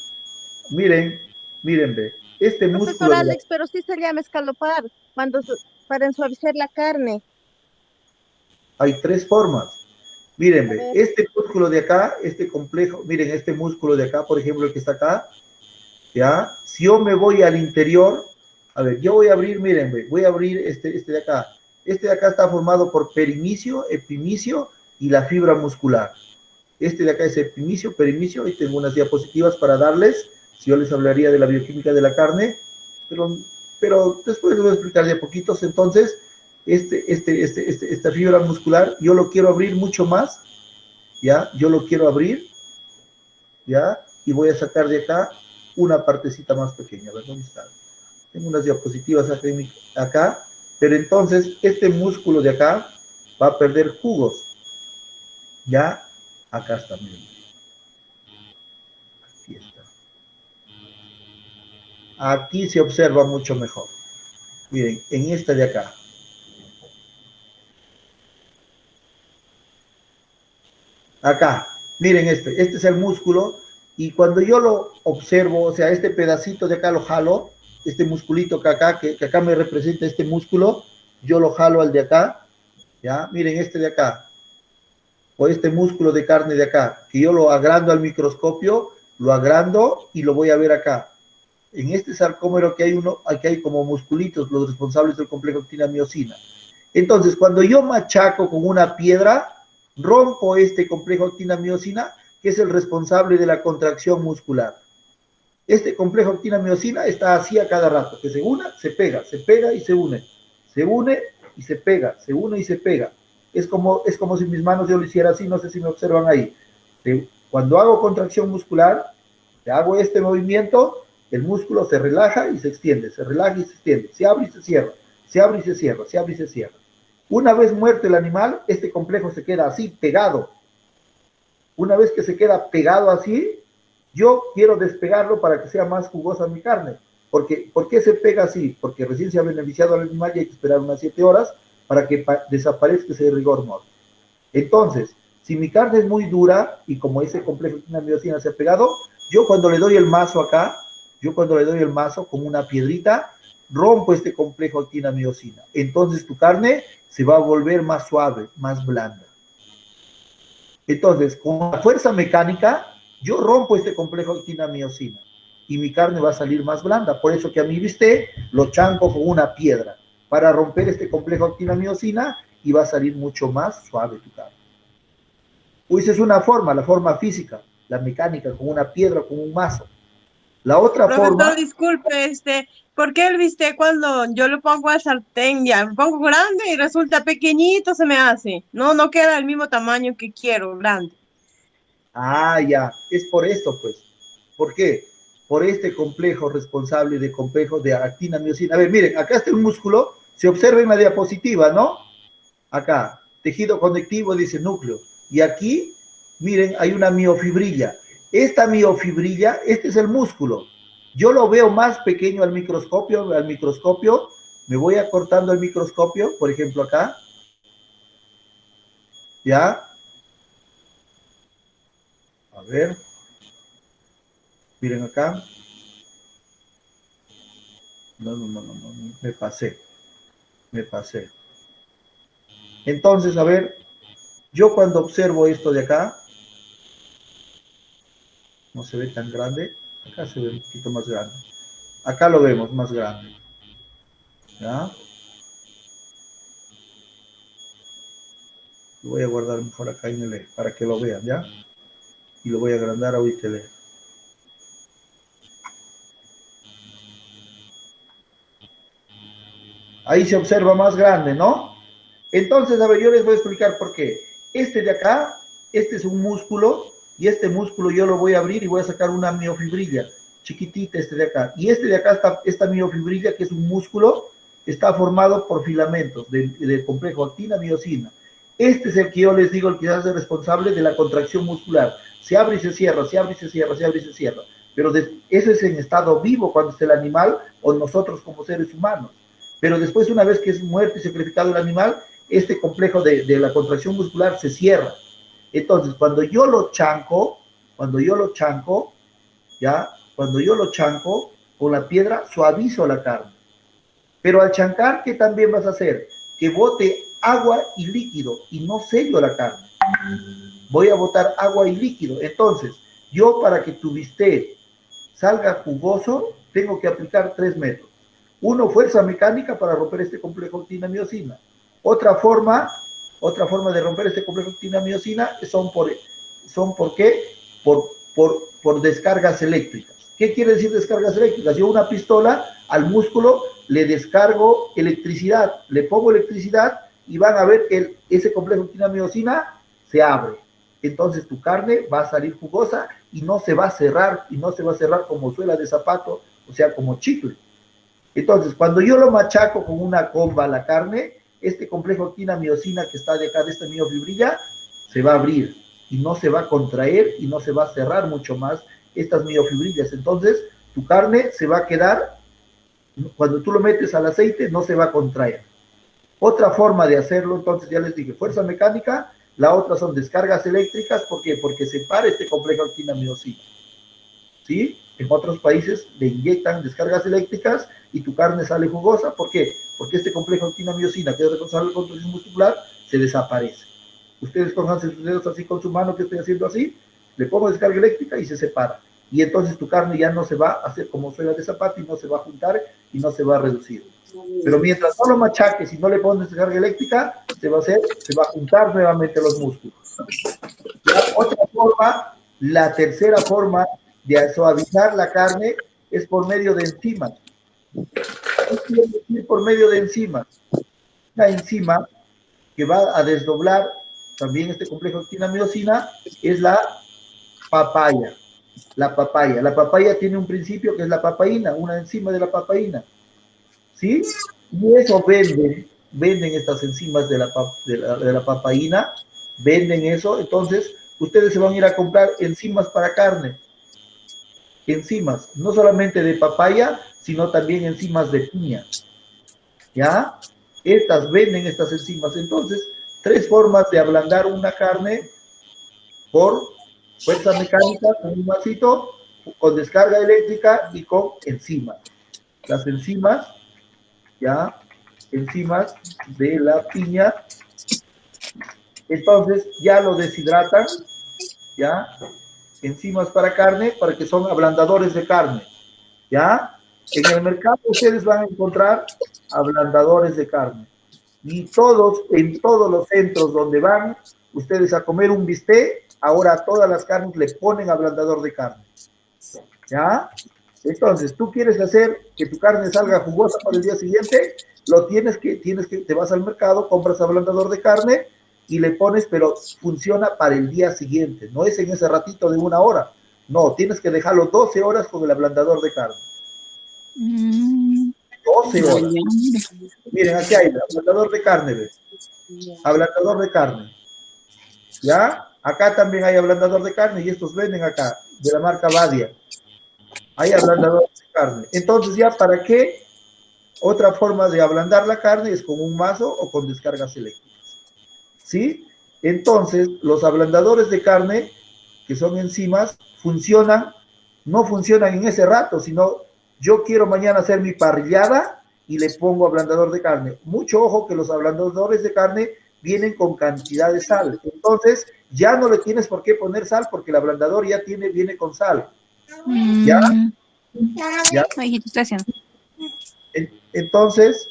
Speaker 1: Miren, miren, ve. Este
Speaker 2: Profesor
Speaker 1: músculo de la...
Speaker 2: Alex, pero sí se llama escalopar para ensuavizar la carne.
Speaker 1: Hay tres formas. Miren, ve, este músculo de acá, este complejo, miren, este músculo de acá, por ejemplo, el que está acá, ¿ya? Si yo me voy al interior, a ver, yo voy a abrir, miren, ve, voy a abrir este de acá. Este de acá está formado por perimicio, epimicio y la fibra muscular. Este de acá es epimicio, perimicio, y tengo unas diapositivas para darles, si yo les hablaría de la bioquímica de la carne, pero después les voy a explicar de a poquitos. Entonces, esta fibra muscular, yo lo quiero abrir mucho más, ¿ya? Yo lo quiero abrir, ¿ya? Y voy a sacar de acá una partecita más pequeña. A ver, ¿dónde está? Tengo unas diapositivas acá, pero entonces este músculo de acá va a perder jugos, ¿ya? Acá está, miren. Aquí está. Aquí se observa mucho mejor. Miren, en esta de acá. Acá, miren este es el músculo, y cuando yo lo observo, o sea, este pedacito de acá lo jalo, este musculito que acá me representa este músculo, yo lo jalo al de acá, ¿ya? Miren este de acá, o este músculo de carne de acá, que yo lo agrando al microscopio, lo agrando y lo voy a ver acá. En este sarcómero que hay aquí hay como musculitos, los responsables del complejo actina-miosina. Entonces, cuando yo machaco con una piedra, rompo este complejo actina-miosina, que es el responsable de la contracción muscular. Este complejo actina-miosina está así a cada rato, que se une, se pega y se une y se pega, se une y se pega. Es como si mis manos yo lo hiciera así, no sé si me observan ahí. Cuando hago contracción muscular, hago este movimiento, el músculo se relaja y se extiende, se relaja y se extiende, se abre y se cierra, se abre y se cierra, se abre y se cierra. Una vez muerto el animal, este complejo se queda así, pegado. Una vez que se queda pegado así, yo quiero despegarlo para que sea más jugosa mi carne. ¿Por qué se pega así? Porque recién se ha beneficiado al animal y hay que esperar unas 7 horas para que desaparezca ese rigor mortis. Entonces, si mi carne es muy dura y como ese complejo de miosina se ha pegado, yo cuando le doy el mazo acá, con una piedrita, rompo este complejo actina-miosina. Entonces tu carne se va a volver más suave, más blanda. Entonces, con la fuerza mecánica, yo rompo este complejo actina-miosina y mi carne va a salir más blanda. Por eso que a mi bistec lo chanco con una piedra para romper este complejo actina-miosina y va a salir mucho más suave tu carne. Pues es una forma, la forma física, la mecánica, con una piedra, con un mazo. La otra forma...
Speaker 3: disculpe, ¿por qué el bistec cuando yo lo pongo al sartén ya lo pongo grande y resulta pequeñito se me hace? No queda el mismo tamaño que quiero, grande.
Speaker 1: Ah, ya, es por esto, pues. ¿Por qué? Por este complejo responsable de complejo de actina-miosina. A ver, miren, acá está un músculo, se observa en la diapositiva, ¿no? Acá, tejido conectivo, dice núcleo. Y aquí, miren, hay una miofibrilla. Esta miofibrilla, este es el músculo. Yo lo veo más pequeño al microscopio, me voy acortando el microscopio, por ejemplo acá, ¿ya? A ver, miren acá. No, me pasé. Entonces, a ver, yo cuando observo esto de acá, no se ve tan grande, acá se ve un poquito más grande. Acá lo vemos más grande. ¿Ya? Lo voy a guardar mejor acá en el para que lo vean, ¿ya? Y lo voy a agrandar ahorita. Ahí se observa más grande, ¿no? Entonces, a ver, yo les voy a explicar por qué. Este de acá, este es un músculo, y este músculo yo lo voy a abrir y voy a sacar una miofibrilla, chiquitita este de acá. Y este de acá, esta miofibrilla, que es un músculo, está formado por filamentos del complejo actina-miosina. Este es el que yo les digo, el que se hace responsable de la contracción muscular. Se abre y se cierra, se abre y se cierra, se abre y se cierra. Pero eso es en estado vivo cuando está el animal o nosotros como seres humanos. Pero después, una vez que es muerto y sacrificado el animal, este complejo de la contracción muscular se cierra. Entonces, cuando yo lo chanco, ¿ya? Cuando yo lo chanco con la piedra, suavizo la carne. Pero al chancar, ¿qué también vas a hacer? Que bote agua y líquido y no sello la carne. Voy a botar agua y líquido. Entonces, yo para que tu bistec salga jugoso, tengo que aplicar 3 métodos. Uno, fuerza mecánica para romper este complejo actina-miosina. Otra forma de romper este complejo actina-miosina son ¿por qué? Por descargas eléctricas. ¿Qué quiere decir descargas eléctricas? Yo una pistola al músculo le descargo electricidad, le pongo electricidad y van a ver que ese complejo actina-miosina se abre. Entonces tu carne va a salir jugosa y no se va a cerrar, como suela de zapato, o sea, como chicle. Entonces, cuando yo lo machaco con una comba la carne, este complejo actina-miosina que está de acá, de esta miofibrilla, se va a abrir y no se va a contraer y no se va a cerrar mucho más estas miofibrillas. Entonces, tu carne se va a quedar, cuando tú lo metes al aceite, no se va a contraer. Otra forma de hacerlo, entonces ya les dije, fuerza mecánica. La otra son descargas eléctricas. ¿Por qué? Porque separa este complejo actina-miosina. ¿Sí? En otros países le inyectan descargas eléctricas y tu carne sale jugosa. ¿Por qué? Porque este complejo actina-miosina, que es responsable del contracción muscular, se desaparece. Ustedes pónganse sus dedos así con su mano, que estoy haciendo así, le pongo descarga eléctrica y se separa. Y entonces tu carne ya no se va a hacer como suela de zapato y no se va a juntar y no se va a reducir. Pero mientras no lo machaques y no le pones descarga eléctrica, se va a juntar nuevamente los músculos. La tercera forma de suavizar la carne es por medio de enzimas. ¿Qué quiere decir por medio de enzimas? La enzima que va a desdoblar también este complejo actina-miosina es la papaya. La papaya tiene un principio que es la papaína, una enzima de la papaína. ¿Sí? Y eso venden estas enzimas de la papaína, venden eso. Entonces, ustedes se van a ir a comprar enzimas para carne. Enzimas, no solamente de papaya, sino también enzimas de piña. ¿Ya? Venden estas enzimas. Entonces, 3 formas de ablandar una carne: por fuerza mecánica, con un vasito, con descarga eléctrica y con enzimas. Las enzimas, ¿ya? Enzimas de la piña. Entonces, ya lo deshidratan, ¿ya? Enzimas para carne, para que son ablandadores de carne, ¿ya? En el mercado ustedes van a encontrar ablandadores de carne. Y en todos los centros donde van ustedes a comer un bistec, ahora a todas las carnes le ponen ablandador de carne, ¿ya? Entonces, tú quieres hacer que tu carne salga jugosa para el día siguiente, te vas al mercado, compras ablandador de carne y le pones, pero funciona para el día siguiente, no es en ese ratito de 1 hora, no, tienes que dejarlo 12 horas con el ablandador de carne. 12 horas. Miren, aquí hay ablandador de carne, ¿ves? Ablandador de carne. ¿Ya? Acá también hay ablandador de carne y estos venden acá, de la marca Badia. Hay ablandador de carne. Entonces, ¿ya para qué? Otra forma de ablandar la carne es con un mazo o con descargas eléctricas. ¿Sí? Entonces, los ablandadores de carne, que son enzimas, no funcionan en ese rato, sino yo quiero mañana hacer mi parrillada y le pongo ablandador de carne. Mucho ojo que los ablandadores de carne vienen con cantidad de sal. Entonces, ya no le tienes por qué poner sal porque el ablandador ya viene con sal. ¿Ya? ¿Ya? Entonces,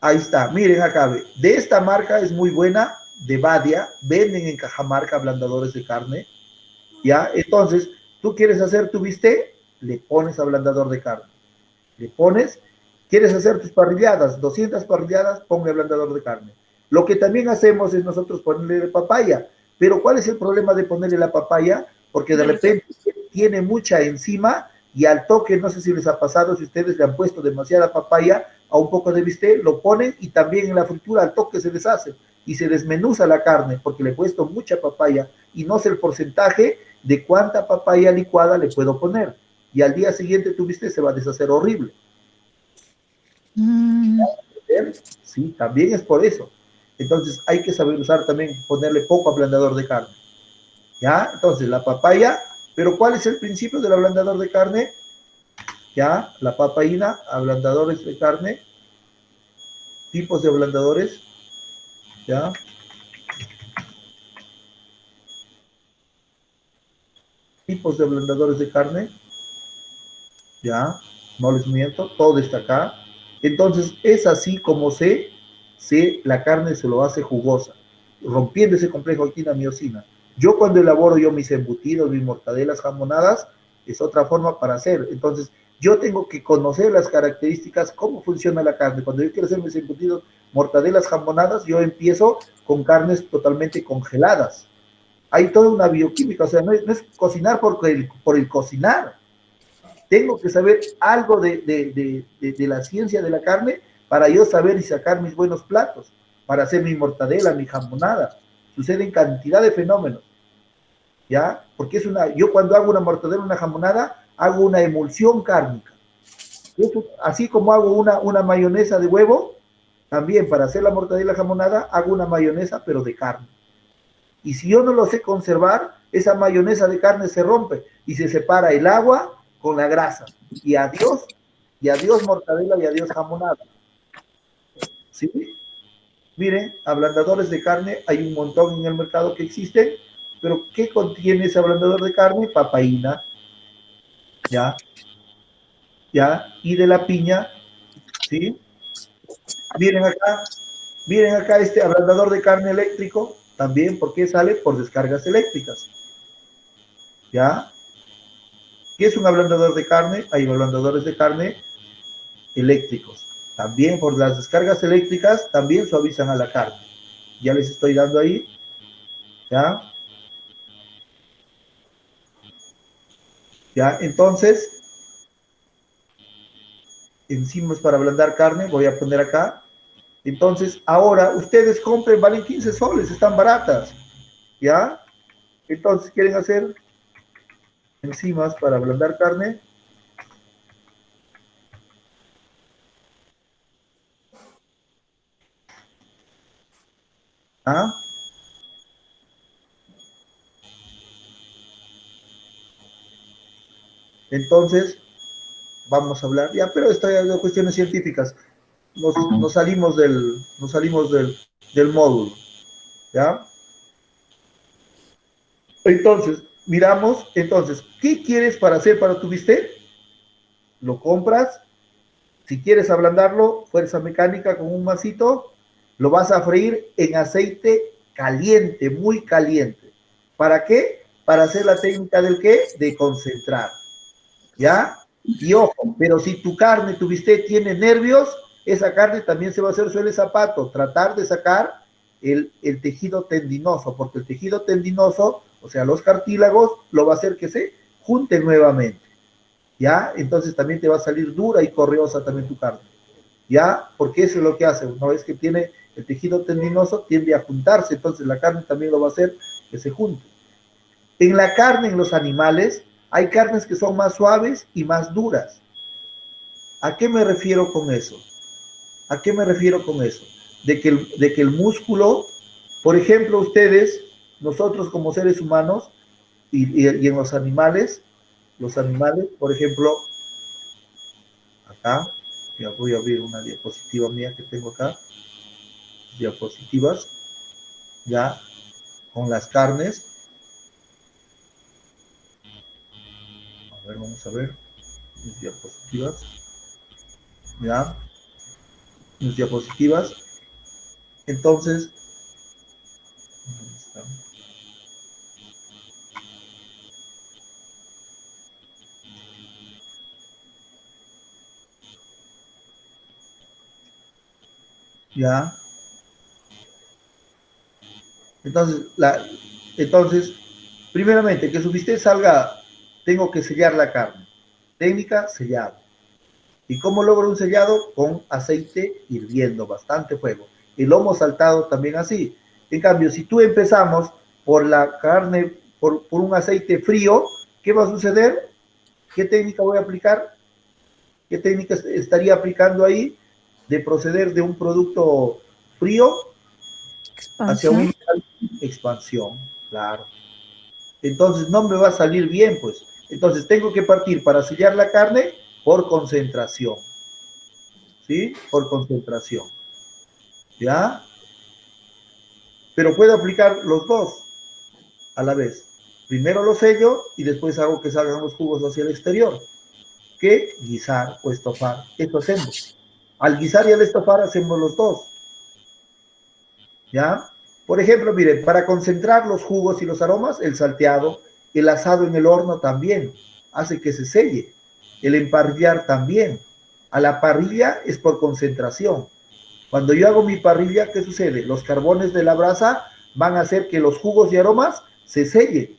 Speaker 1: ahí está. Miren acá, de esta marca es muy buena, de Badia, venden en Cajamarca ablandadores de carne. ¿Ya? Entonces, tú quieres hacer tu bistec, le pones ablandador de carne. Le pones, quieres hacer tus parrilladas, 200 parrilladas, ponle ablandador de carne. Lo que también hacemos es nosotros ponerle papaya. Pero ¿cuál es el problema de ponerle la papaya? Porque de repente tiene mucha enzima y al toque, no sé si les ha pasado, si ustedes le han puesto demasiada papaya a un poco de bistec, lo ponen y también en la fritura al toque se deshace y se desmenuza la carne porque le he puesto mucha papaya y no sé el porcentaje de cuánta papaya licuada le puedo poner. Y al día siguiente tu bistec se va a deshacer horrible. Sí, también es por eso. Entonces hay que saber usar también, ponerle poco ablandador de carne. ¿Ya? Entonces la papaya, pero ¿cuál es el principio del ablandador de carne? ¿Ya? La papaína, ablandadores de carne, tipos de ablandadores, ¿ya? tipos de ablandadores de carne, ya, no les miento, todo está acá. Entonces, es así como la carne se lo hace jugosa, rompiendo ese complejo actina-miosina. Yo cuando elaboro yo mis embutidos, mis mortadelas jamonadas, es otra forma para hacer. Entonces, yo tengo que conocer las características, cómo funciona la carne. Cuando yo quiero hacer mis embutidos, mortadelas jamonadas, yo empiezo con carnes totalmente congeladas. Hay toda una bioquímica, o sea, no es cocinar por el cocinar. Tengo que saber algo de la ciencia de la carne para yo saber y sacar mis buenos platos, para hacer mi mortadela, mi jamonada. Suceden cantidad de fenómenos, ¿ya? Porque yo cuando hago una mortadela, una jamonada, hago una emulsión cárnica. Eso, así como hago una mayonesa de huevo, también para hacer la mortadela jamonada, hago una mayonesa, pero de carne. Y si yo no lo sé conservar, esa mayonesa de carne se rompe y se separa el agua con la grasa. Y adiós mortadela y adiós jamonada. ¿Sí? Miren, ablandadores de carne, hay un montón en el mercado que existen, pero ¿qué contiene ese ablandador de carne? Papaína, ¿ya? Y de la piña, ¿sí? Miren acá este ablandador de carne eléctrico, también, ¿por qué sale? Por descargas eléctricas, ¿ya? ¿Qué es un ablandador de carne? Hay ablandadores de carne eléctricos. También por las descargas eléctricas, también suavizan a la carne. Ya les estoy dando ahí, ¿ya? ¿Ya? Entonces, enzimas para ablandar carne, voy a poner acá. Entonces, ahora, ustedes compren, valen 15 soles, están baratas, ¿ya? Entonces, ¿quieren hacer enzimas para ablandar carne? ¿Ah? Entonces, vamos a hablar, ya, pero esto ya de cuestiones científicas. Nos salimos del módulo, ¿ya? Entonces, miramos, ¿qué quieres para hacer para tu bistec? Lo compras. Si quieres ablandarlo, fuerza mecánica con un masito, lo vas a freír en aceite caliente, muy caliente. ¿Para qué? Para hacer la técnica del qué? De concentrar, ¿ya? Y ojo, pero si tu carne, tu bistec tiene nervios, esa carne también se va a hacer suele zapato, tratar de sacar el tejido tendinoso, porque el tejido tendinoso, o sea, los cartílagos, lo va a hacer que se junten nuevamente, ¿ya? Entonces también te va a salir dura y correosa también tu carne, ¿ya? Porque eso es lo que hace, una vez que tiene el tejido tendinoso, tiende a juntarse, entonces la carne también lo va a hacer que se junte. En la carne, en los animales, hay carnes que son más suaves y más duras. ¿A qué me refiero con eso? ¿A qué me refiero con eso? De que el músculo, por ejemplo, nosotros como seres humanos y en los animales, por ejemplo, acá, ya voy a abrir una diapositiva mía que tengo acá, diapositivas, ya, con las carnes. A ver, vamos a ver, mis diapositivas, ya, mis diapositivas. Entonces, ¿dónde están? Ya. Entonces, primeramente, que su bistec salga, tengo que sellar la carne. Técnica, sellado. ¿Y cómo logro un sellado? Con aceite hirviendo, bastante fuego. El lomo saltado también así. En cambio, si tú empezamos por la carne, por un aceite frío, ¿qué va a suceder? ¿Qué técnica voy a aplicar? ¿Qué técnica estaría aplicando ahí? De proceder de un producto frío hacia una expansión, claro. Entonces no me va a salir bien, pues. Entonces tengo que partir para sellar la carne por concentración, ¿sí? Por concentración, ¿ya? Pero puedo aplicar los dos a la vez. Primero lo sello y después hago que salgan los jugos hacia el exterior. Que guisar o estofar. Eso hacemos. Al guisar y al estofar hacemos los dos. ¿Ya? Por ejemplo, miren, para concentrar los jugos y los aromas, el salteado, el asado en el horno también hace que se selle. El emparrillar también. A la parrilla es por concentración. Cuando yo hago mi parrilla, ¿qué sucede? Los carbones de la brasa van a hacer que los jugos y aromas se sellen.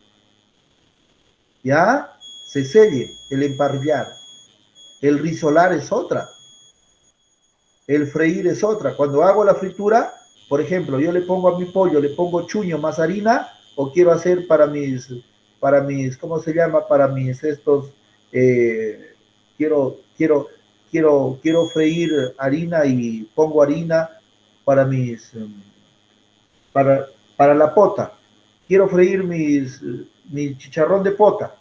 Speaker 1: ¿Ya? Se selle el emparrillar. El risolar es otra. El freír es otra. Cuando hago la fritura, por ejemplo, yo le pongo a mi pollo, le pongo chuño más harina, o quiero hacer para mis, ¿cómo se llama? Para mis estos, quiero freír harina y pongo harina para mis, para la pota. Quiero freír mi chicharrón de pota.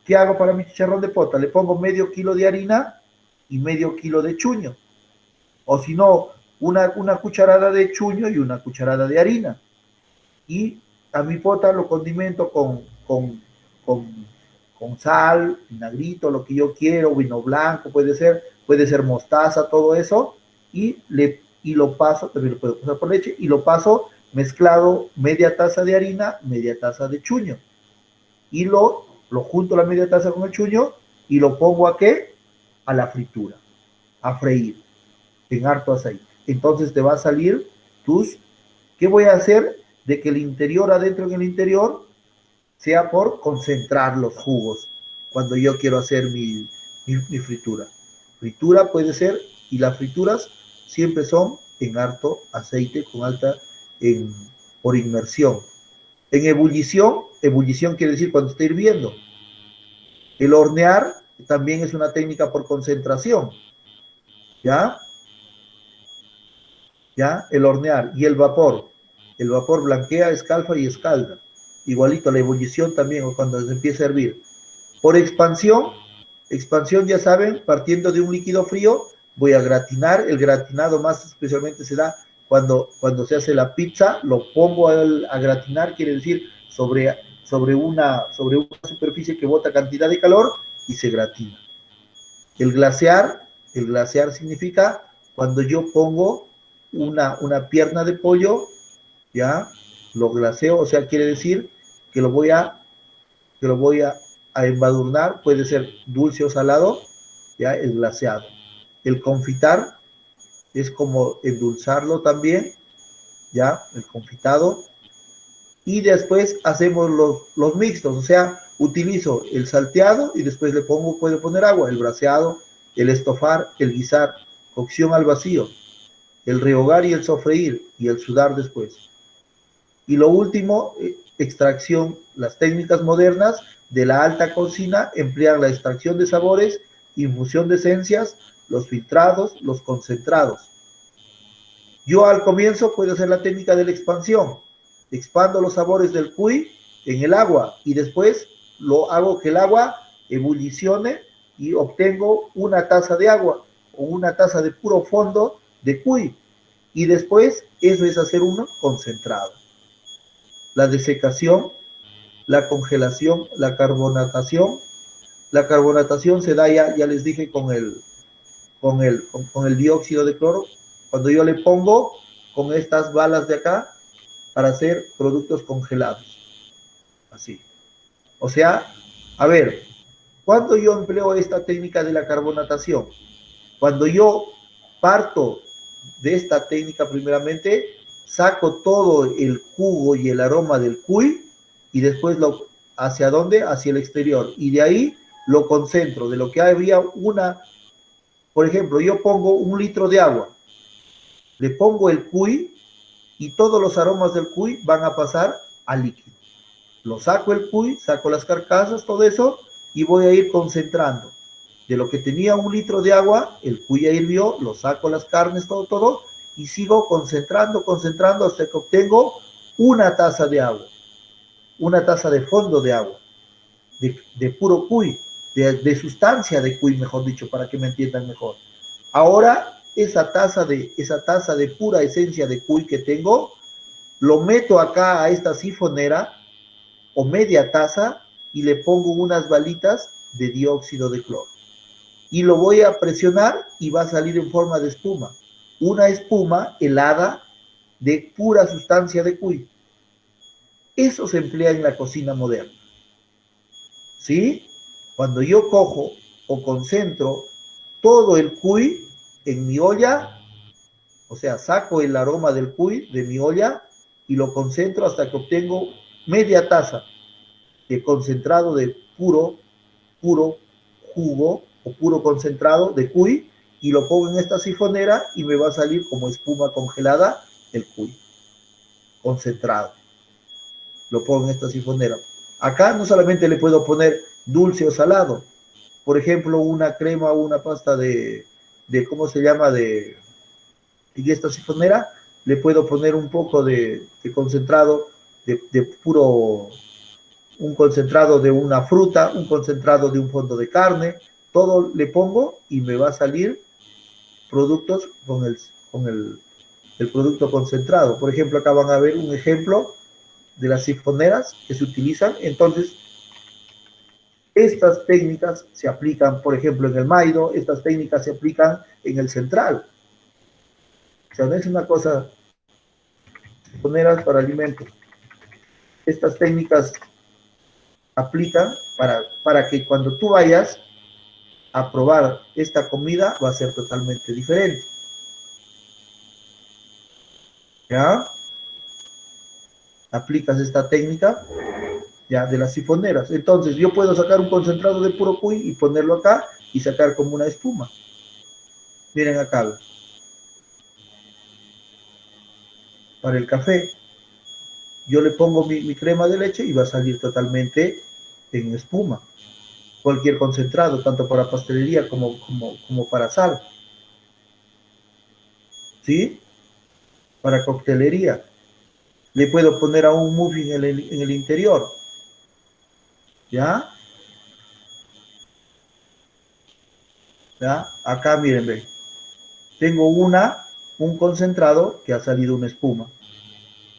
Speaker 1: ¿Qué hago para mi chicharrón de pota? Le pongo medio kilo de harina y medio kilo de chuño. O si no, una cucharada de chuño y una cucharada de harina. Y a mi pota lo condimento con sal, vinagrito, lo que yo quiero, vino blanco, puede ser mostaza, todo eso, y lo paso, también lo puedo pasar por leche, y lo paso mezclado media taza de harina, media taza de chuño. Y lo junto la media taza con el chuño y lo pongo ¿a qué? A la fritura, a freír, en harto aceite. Entonces te va a salir ¿qué voy a hacer? De que el interior, adentro en el interior, sea por concentrar los jugos, cuando yo quiero hacer mi fritura. Fritura puede ser, y las frituras siempre son en harto aceite, con alta, por inmersión. En ebullición quiere decir cuando está hirviendo. El hornear también es una técnica por concentración. ¿Ya? ¿Ya? El hornear. Y el vapor. El vapor blanquea, escalfa y escalda. Igualito, la ebullición también, o cuando se empieza a hervir. Por expansión ya saben, partiendo de un líquido frío, voy a gratinar. El gratinado más especialmente se da cuando se hace la pizza, lo pongo a gratinar, quiere decir sobre una superficie que bota cantidad de calor y se gratina. El glasear significa cuando yo pongo una pierna de pollo, ya, lo glaseo, o sea, quiere decir que lo voy a embadurnar, puede ser dulce o salado, ya, el glaseado. El confitar es como endulzarlo también, ya, el confitado. Y después hacemos los mixtos, o sea, utilizo el salteado y después puedo poner agua, el braseado, el estofar, el guisar, cocción al vacío, el rehogar y el sofreír, y el sudar después. Y lo último, extracción. Las técnicas modernas de la alta cocina emplean la extracción de sabores, infusión de esencias, los filtrados, los concentrados. Yo al comienzo puedo hacer la técnica de la expansión. Expando los sabores del cuy en el agua y después lo hago que el agua ebullicione y obtengo una taza de agua o una taza de puro fondo de cuy. Y después eso es hacer uno concentrado. La desecación, la congelación, la carbonatación. La carbonatación se da ya les dije con el dióxido de cloro. Cuando yo le pongo con estas balas de acá para hacer productos congelados. Así. O sea, a ver, ¿cuándo yo empleo esta técnica de la carbonatación? Cuando yo parto de esta técnica primeramente, saco todo el jugo y el aroma del cuy y después ¿hacia dónde? Hacia el exterior. Y de ahí lo concentro. De lo que había por ejemplo, yo pongo 1 litro de agua, le pongo el cuy y todos los aromas del cuy van a pasar al líquido. Lo saco el cuy, saco las carcasas, todo eso, y voy a ir concentrando. De lo que tenía 1 litro de agua, el cuy ya hirvió, lo saco las carnes, todo, y sigo concentrando hasta que obtengo una taza de agua, una taza de fondo de agua, de puro cuy, de sustancia de cuy, mejor dicho, para que me entiendan mejor. Ahora, esa taza de pura esencia de cuy que tengo, lo meto acá a esta sifonera o media taza y le pongo unas balitas de dióxido de cloro. Y lo voy a presionar y va a salir en forma de espuma. Una espuma helada de pura sustancia de cuy. Eso se emplea en la cocina moderna. ¿Sí? Cuando yo cojo o concentro todo el cuy en mi olla, o sea, saco el aroma del cuy de mi olla y lo concentro hasta que obtengo media taza de concentrado de puro jugo o puro concentrado de cuy y lo pongo en esta sifonera y me va a salir como espuma congelada el cuy concentrado. Lo pongo en esta sifonera. Acá no solamente le puedo poner dulce o salado, por ejemplo, una crema o una pasta de ¿cómo se llama? Y esta sifonera le puedo poner un poco de concentrado de puro, un concentrado de una fruta, un concentrado de un fondo de carne, todo le pongo y me va a salir productos con el producto concentrado. Por ejemplo, acá van a ver un ejemplo de las sifoneras que se utilizan. Entonces, estas técnicas se aplican, por ejemplo, en el Maido, estas técnicas se aplican en el Central. O sea, no es una cosa, sifoneras para alimentos. Estas técnicas aplican para que cuando tú vayas a probar esta comida va a ser totalmente diferente. ¿Ya? Aplicas esta técnica ya de las sifoneras. Entonces yo puedo sacar un concentrado de puro cuy y ponerlo acá y sacar como una espuma. Miren acá. Para el café, yo le pongo mi crema de leche y va a salir totalmente en espuma. Cualquier concentrado, tanto para pastelería como para sal. ¿Sí? Para coctelería. Le puedo poner a un muffin en el interior. ¿Ya? ¿Ya? Acá miren, ven. Tengo un concentrado que ha salido una espuma.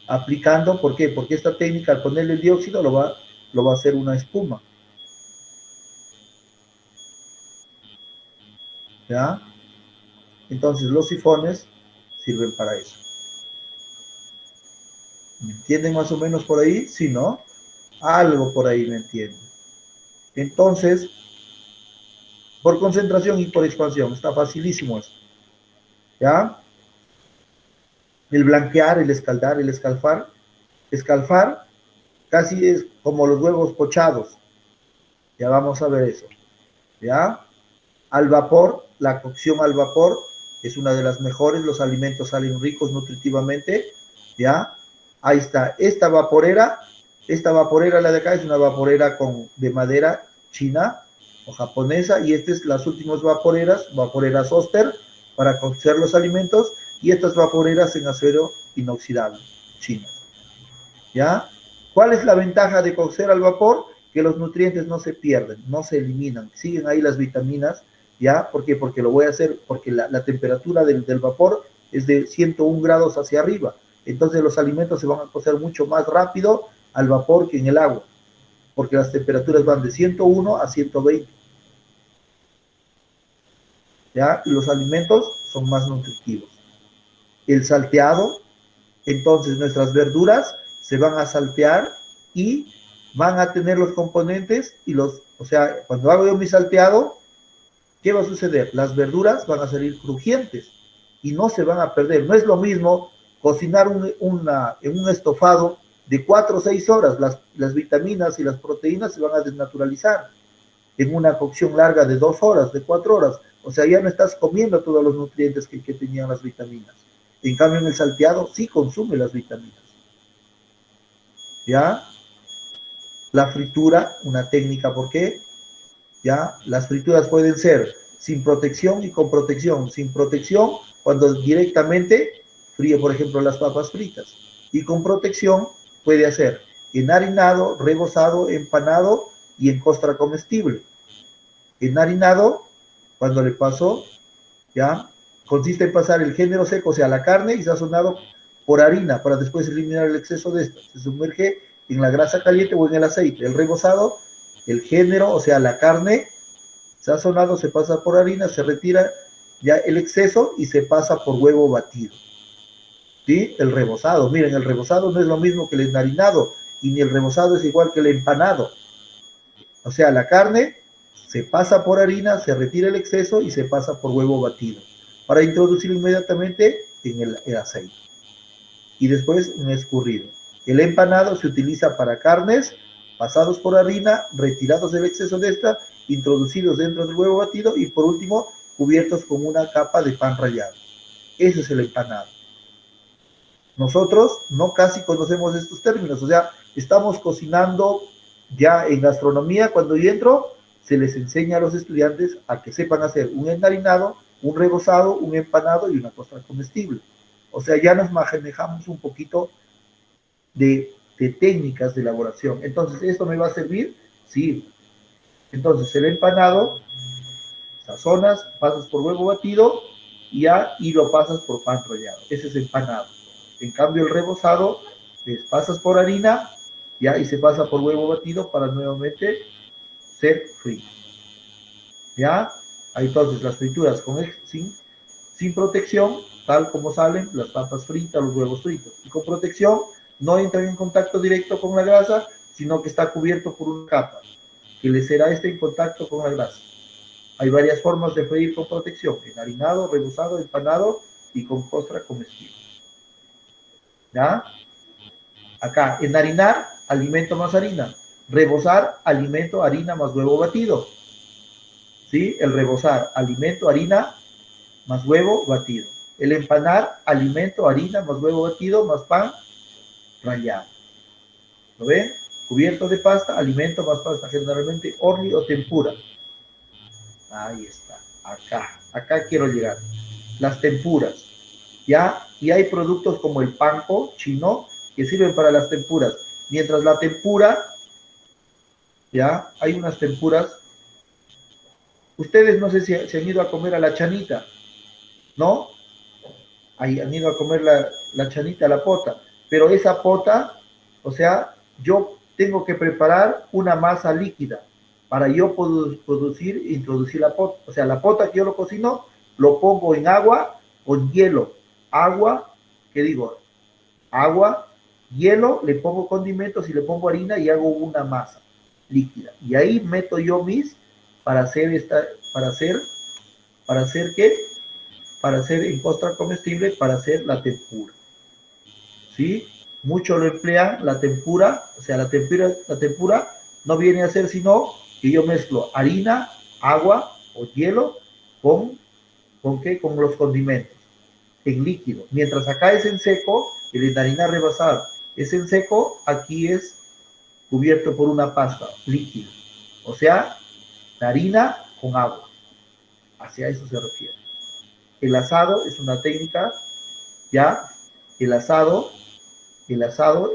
Speaker 1: Aplicando, ¿por qué? Porque esta técnica al ponerle el dióxido lo va a hacer una espuma. ¿Ya? Entonces los sifones sirven para eso. ¿Me entienden más o menos por ahí? Sí, ¿no? Algo por ahí me entienden. Entonces, por concentración y por expansión, está facilísimo eso. ¿Ya? El blanquear, el escaldar, el escalfar. Escalfar casi es como los huevos pochados. Ya vamos a ver eso. ¿Ya? Al vapor, la cocción al vapor es una de las mejores, los alimentos salen ricos nutritivamente. ¿Ya? Ahí está, esta vaporera, la de acá es una vaporera de madera china o japonesa, y estas es las últimas vaporeras Oster, para cocer los alimentos, y estas vaporeras en acero inoxidable, china. ¿Ya? ¿Cuál es la ventaja de cocer al vapor? Que los nutrientes no se pierden, no se eliminan, siguen ahí las vitaminas. ¿Ya? ¿Por qué? Porque lo voy a hacer, porque la temperatura del vapor es de 101 grados hacia arriba. Entonces los alimentos se van a cocer mucho más rápido al vapor que en el agua, porque las temperaturas van de 101 a 120. ¿Ya? Y los alimentos son más nutritivos. El salteado, entonces nuestras verduras se van a saltear y van a tener los componentes o sea, cuando hago yo mi salteado, ¿qué va a suceder? Las verduras van a salir crujientes y no se van a perder. No es lo mismo cocinar en un estofado de 4 o 6 horas, las vitaminas y las proteínas se van a desnaturalizar. En una cocción larga de 2 horas, de 4 horas, o sea, ya no estás comiendo todos los nutrientes que tenían las vitaminas. En cambio, en el salteado sí consume las vitaminas. ¿Ya? La fritura, una técnica, ¿por qué? ¿Ya? Las frituras pueden ser sin protección y con protección. Sin protección, cuando directamente frío, por ejemplo, las papas fritas. Y con protección puede hacer enharinado, rebozado, empanado y en costra comestible. Enharinado, cuando le paso, ¿ya? Consiste en pasar el género seco, o sea, la carne, y sazonado por harina, para después eliminar el exceso de esta. Se sumerge en la grasa caliente o en el aceite. El rebozado, el género, o sea, la carne sazonado se pasa por harina, se retira ya el exceso y se pasa por huevo batido. ¿Sí? El rebozado, miren, el rebozado no es lo mismo que el enharinado y ni el rebozado es igual que el empanado. O sea, la carne se pasa por harina, se retira el exceso y se pasa por huevo batido para introducirlo inmediatamente en el aceite y después en escurrido. El empanado se utiliza para carnes pasados por harina, retirados del exceso de esta, introducidos dentro del huevo batido y por último cubiertos con una capa de pan rallado. Ese es el empanado. Nosotros no casi conocemos estos términos, o sea, estamos cocinando ya en gastronomía. Cuando yo entro, se les enseña a los estudiantes a que sepan hacer un enharinado, un rebozado, un empanado y una costra comestible. O sea, ya nos manejamos un poquito de técnicas de elaboración. Entonces, ¿esto me va a servir? Sí. Entonces, el empanado, sazonas, pasas por huevo batido y lo pasas por pan rallado. Ese es empanado. En cambio, el rebozado, pasas por harina, ya, y se pasa por huevo batido para nuevamente ser frito. ¿Ya? Entonces, las frituras sin protección, tal como salen las papas fritas, los huevos fritos. Y con protección, no entran en contacto directo con la grasa, sino que está cubierto por una capa, que le será en contacto con la grasa. Hay varias formas de freír con protección: enharinado, rebozado, empanado y con costra comestible. ¿Ya? Acá, enharinar, alimento más harina. Rebozar, alimento, harina más huevo batido. ¿Sí? El rebozar, alimento, harina más huevo batido. El empanar, alimento, harina más huevo batido más pan rallado. ¿Lo ven? Cubierto de pasta, alimento más pasta, generalmente orli o tempura. Ahí está. Acá quiero llegar. Las tempuras. ¿Ya? Y hay productos como el panko chino que sirven para las tempuras. Mientras la tempura, ¿ya? Hay unas tempuras. Ustedes no sé si se han ido a comer a la chanita, ¿no? Ahí han ido a comer la chanita, la pota. Pero esa pota, o sea, yo tengo que preparar una masa líquida para yo introducir la pota. O sea, la pota que yo lo cocino, lo pongo en agua con hielo. Agua, ¿qué digo? Agua, hielo, le pongo condimentos y le pongo harina y hago una masa líquida. Y ahí meto yo para hacer ¿qué? Para hacer en costra comestible, para hacer la tempura. ¿Sí? Mucho lo emplean la tempura, o sea, la tempura no viene a ser sino que yo mezclo harina, agua o hielo ¿con qué? Con los condimentos en líquido. Mientras acá es en seco, el enharinar rebozado es en seco, aquí es cubierto por una pasta líquida. O sea, la harina con agua. Hacia eso se refiere. El asado es una técnica, ya, el asado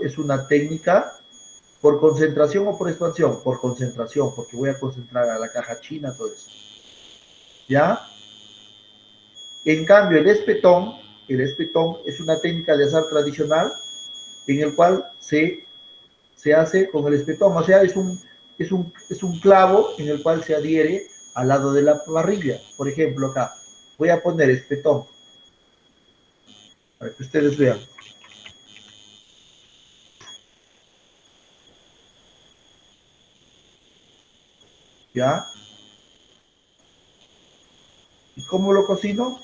Speaker 1: es una técnica por concentración o por expansión. Por concentración, porque voy a concentrar a la caja china, todo eso. ¿Ya? En cambio, el espetón es una técnica de asar tradicional en el cual se hace con el espetón. O sea, es un clavo en el cual se adhiere al lado de la parrilla. Por ejemplo, acá voy a poner espetón para que ustedes vean. ¿Ya? ¿Y cómo lo cocino?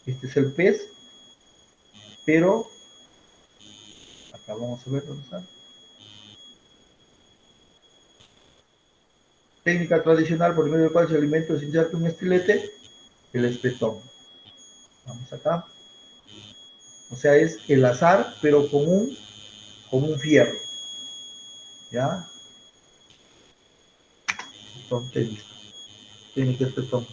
Speaker 1: Este es el pez, pero acá vamos a ver dónde está. Técnica tradicional por medio de la cual se alimenta se inserta un estilete, el espetón. Vamos acá. O sea, es el asar, pero con un fierro. ¿Ya? Espetón, técnica espetón.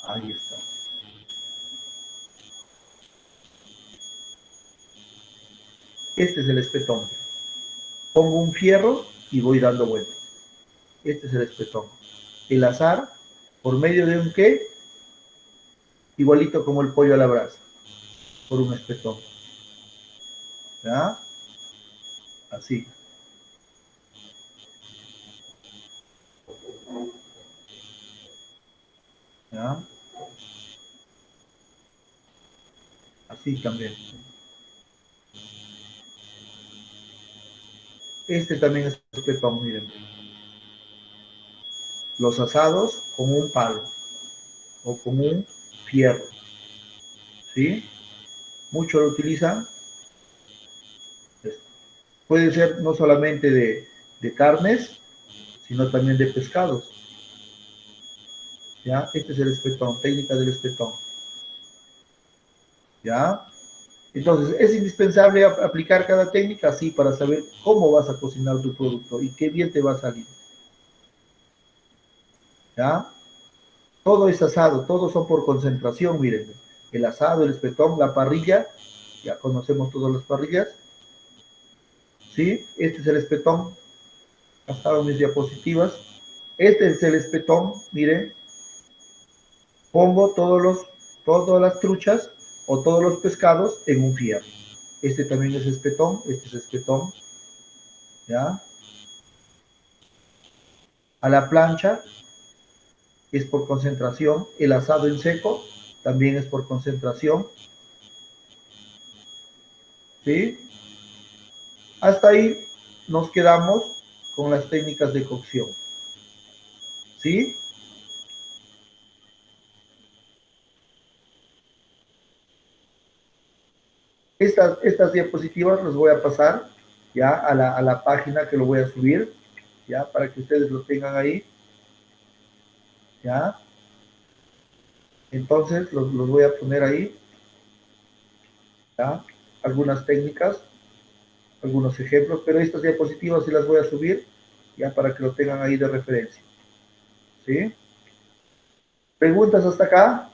Speaker 1: Ahí está. Este es el espetón. Pongo un fierro y voy dando vueltas. Este es el espetón. el azar por medio de un qué, igualito como el pollo a la brasa, por un espetón. ¿Ya? Así. ¿Ya? Así también. Este también es espetón, miren. Los asados con un palo o con un fierro. ¿Sí? Mucho lo utilizan. Puede ser no solamente de carnes, sino también de pescados. ¿Ya? Este es el espetón, técnica del espetón. ¿Ya? Entonces, es indispensable aplicar cada técnica así para saber cómo vas a cocinar tu producto y qué bien te va a salir. ¿Ya? Todo es asado, todos son por concentración, miren. El asado, el espetón, la parrilla, ya conocemos todas las parrillas. ¿Sí? Este es el espetón, pasaron mis diapositivas. Este es el espetón, miren. Pongo todas las truchas o todos los pescados en un fierro. Este también es espetón, este es espetón. ¿Ya? A la plancha es por concentración. El asado en seco también es por concentración. ¿Sí? Hasta ahí nos quedamos con las técnicas de cocción. ¿Sí? Estas diapositivas las voy a pasar ya a la página que lo voy a subir, ya, para que ustedes lo tengan ahí. ¿Ya? Entonces los voy a poner ahí. ¿Ya? Algunas técnicas, algunos ejemplos, pero estas diapositivas sí las voy a subir ya para que lo tengan ahí de referencia. ¿Sí? ¿Preguntas hasta acá?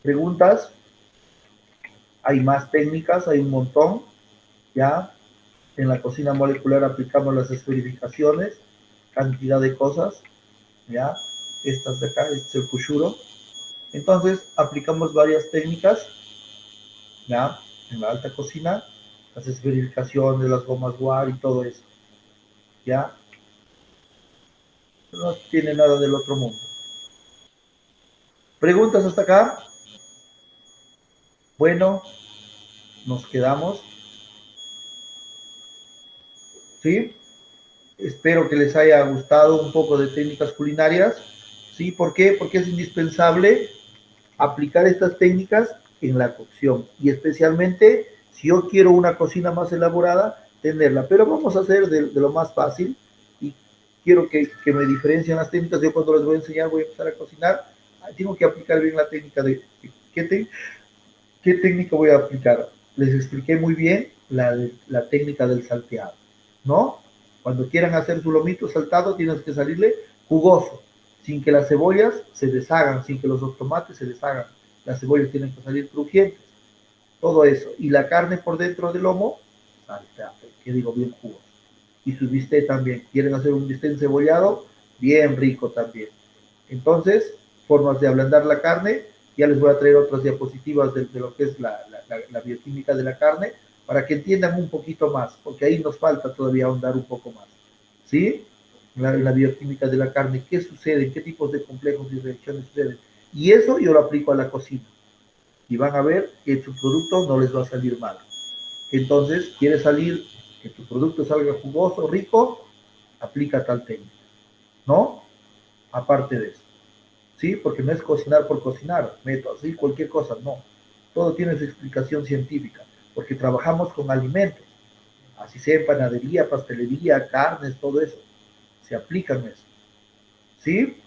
Speaker 1: ¿Preguntas? Hay más técnicas, hay un montón. ¿Ya? En la cocina molecular aplicamos las esferificaciones, cantidad de cosas. ¿Ya? Estas de acá, este es el kushuro. Entonces, aplicamos varias técnicas, ¿ya? En la alta cocina, las esferificaciones, las gomas War y todo eso, ¿ya? No tiene nada del otro mundo. ¿Preguntas hasta acá? Bueno, nos quedamos. ¿Sí? Espero que les haya gustado un poco de técnicas culinarias. ¿Sí? ¿Por qué? Porque es indispensable aplicar estas técnicas en la cocción y especialmente si yo quiero una cocina más elaborada, tenerla. Pero vamos a hacer de lo más fácil y quiero que me diferencien las técnicas. Yo cuando les voy a enseñar, voy a empezar a cocinar, tengo que aplicar bien la técnica de ¿qué técnica voy a aplicar? Les expliqué muy bien la técnica del salteado, ¿no? Cuando quieran hacer su lomito saltado, tienes que salirle jugoso, sin que las cebollas se deshagan, sin que los tomates se deshagan. Las cebollas tienen que salir crujientes, todo eso. Y la carne por dentro del lomo, salteado, que digo, bien jugoso. Y su bistec también. Quieren hacer un bistec encebollado, bien rico también. Entonces, formas de ablandar la carne, ya les voy a traer otras diapositivas de lo que es la bioquímica de la carne, para que entiendan un poquito más, porque ahí nos falta todavía ahondar un poco más. ¿Sí? La bioquímica de la carne, qué sucede, qué tipos de complejos y reacciones suceden. Y eso yo lo aplico a la cocina. Y van a ver que su producto no les va a salir mal. Entonces, ¿quieres salir, que tu producto salga jugoso, rico? Aplica tal técnica. ¿No? Aparte de eso. ¿Sí? Porque no es cocinar por cocinar, meto así cualquier cosa, no. Todo tiene su explicación científica, porque trabajamos con alimentos, así sea en panadería, pastelería, carnes, todo eso, se aplican eso. ¿Sí?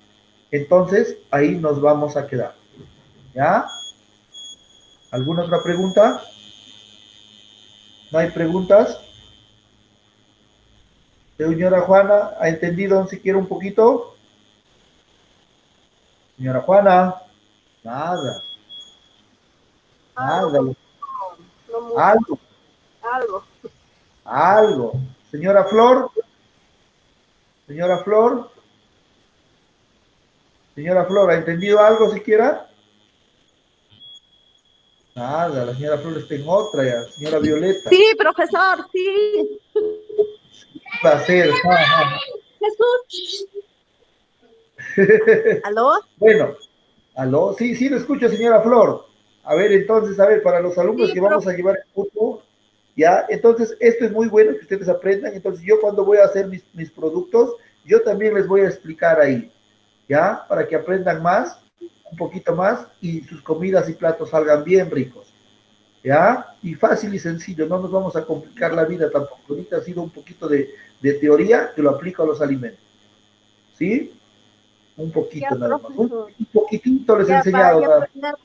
Speaker 1: Entonces, ahí nos vamos a quedar. ¿Ya? ¿Alguna otra pregunta? ¿No hay preguntas? Señora Juana, ¿ha entendido siquiera un poquito? Señora Juana, nada, nada,
Speaker 2: No mucho,
Speaker 1: algo,
Speaker 2: algo.
Speaker 1: algo. Señora Flor, Señora Flor, ¿ha entendido algo siquiera? Nada, la señora Flor está en otra ya. Señora Violeta,
Speaker 2: Sí, profesor, sí.
Speaker 1: ¿qué va a hacer?
Speaker 2: Jesús. ¿Aló?
Speaker 1: Bueno, aló, sí, sí, lo escucho, señora Flor. A ver, entonces, a ver, para los alumnos
Speaker 2: Sí,
Speaker 1: que vamos a llevar el curso, ya, entonces, esto es muy bueno que ustedes aprendan. Entonces, yo cuando voy a hacer mis productos, yo también les voy a explicar ahí, ya, para que aprendan más, un poquito más, y sus comidas y platos salgan bien ricos, ya, y fácil y sencillo, no nos vamos a complicar la vida tampoco. Ahorita ha sido un poquito de teoría que lo aplico a los alimentos, ¿sí? Un
Speaker 2: ya,
Speaker 1: poquito nada más.
Speaker 2: profesor.
Speaker 1: Un poquitito les he
Speaker 2: Ya, para
Speaker 1: enseñado.
Speaker 2: ya,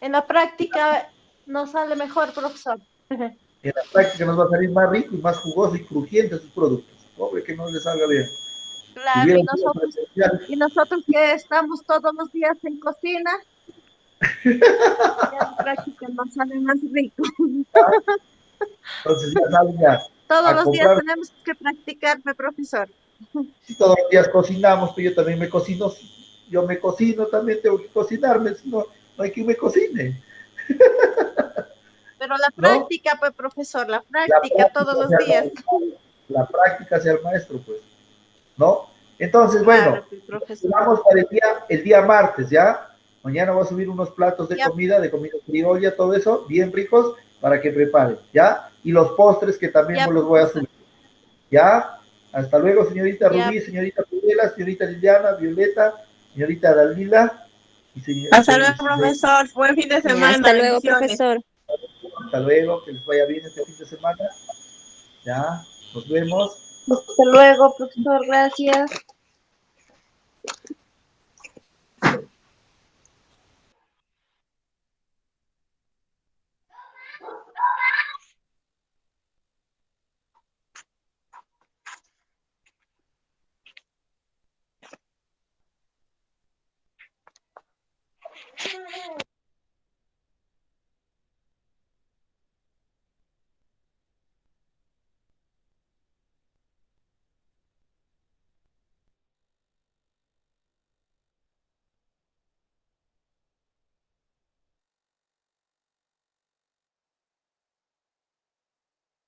Speaker 2: en la práctica nos sale mejor, profesor.
Speaker 1: En la práctica nos va a salir más rico y más jugoso y crujiente sus productos. Pobre que no les salga bien.
Speaker 2: Claro,
Speaker 1: Hubieran sido presenciales.
Speaker 2: y nosotros que estamos todos los días en cocina, ya en la práctica nos sale más rico.
Speaker 1: Entonces ya saben ya,
Speaker 2: Todos
Speaker 1: a
Speaker 2: los días
Speaker 1: comprar.
Speaker 2: tenemos que practicarme, profesor.
Speaker 1: Si todos los días cocinamos, pero yo también me cocino. Yo me cocino, también tengo que cocinarme, si no, no hay quien me cocine,
Speaker 2: Pero la
Speaker 1: ¿no?
Speaker 2: práctica, pues, profesor, la
Speaker 1: La
Speaker 2: práctica todos
Speaker 1: práctica
Speaker 2: los
Speaker 1: sea el
Speaker 2: días.
Speaker 1: maestro, la práctica sea el maestro, pues, ¿no? Entonces, bueno,
Speaker 2: Claro, pues, profesor.
Speaker 1: vamos para el día martes, ¿ya? Mañana voy a subir unos platos
Speaker 2: Ya,
Speaker 1: de comida criolla, todo eso, bien ricos, para que preparen, ¿ya? Y los postres que también
Speaker 2: ya,
Speaker 1: los voy a
Speaker 2: profesor.
Speaker 1: subir, ¿ya? Hasta luego, señorita
Speaker 2: Ya,
Speaker 1: Rubí, señorita Pudela, señorita Liliana, Violeta, señorita Dalila, y
Speaker 3: Hasta luego, profesor. Buen fin de
Speaker 4: Ya,
Speaker 3: semana.
Speaker 4: hasta luego,
Speaker 3: Bendiciones.
Speaker 4: profesor.
Speaker 1: hasta luego, que les vaya bien este fin de semana, ¿ya? Nos vemos.
Speaker 2: hasta luego, profesor, gracias.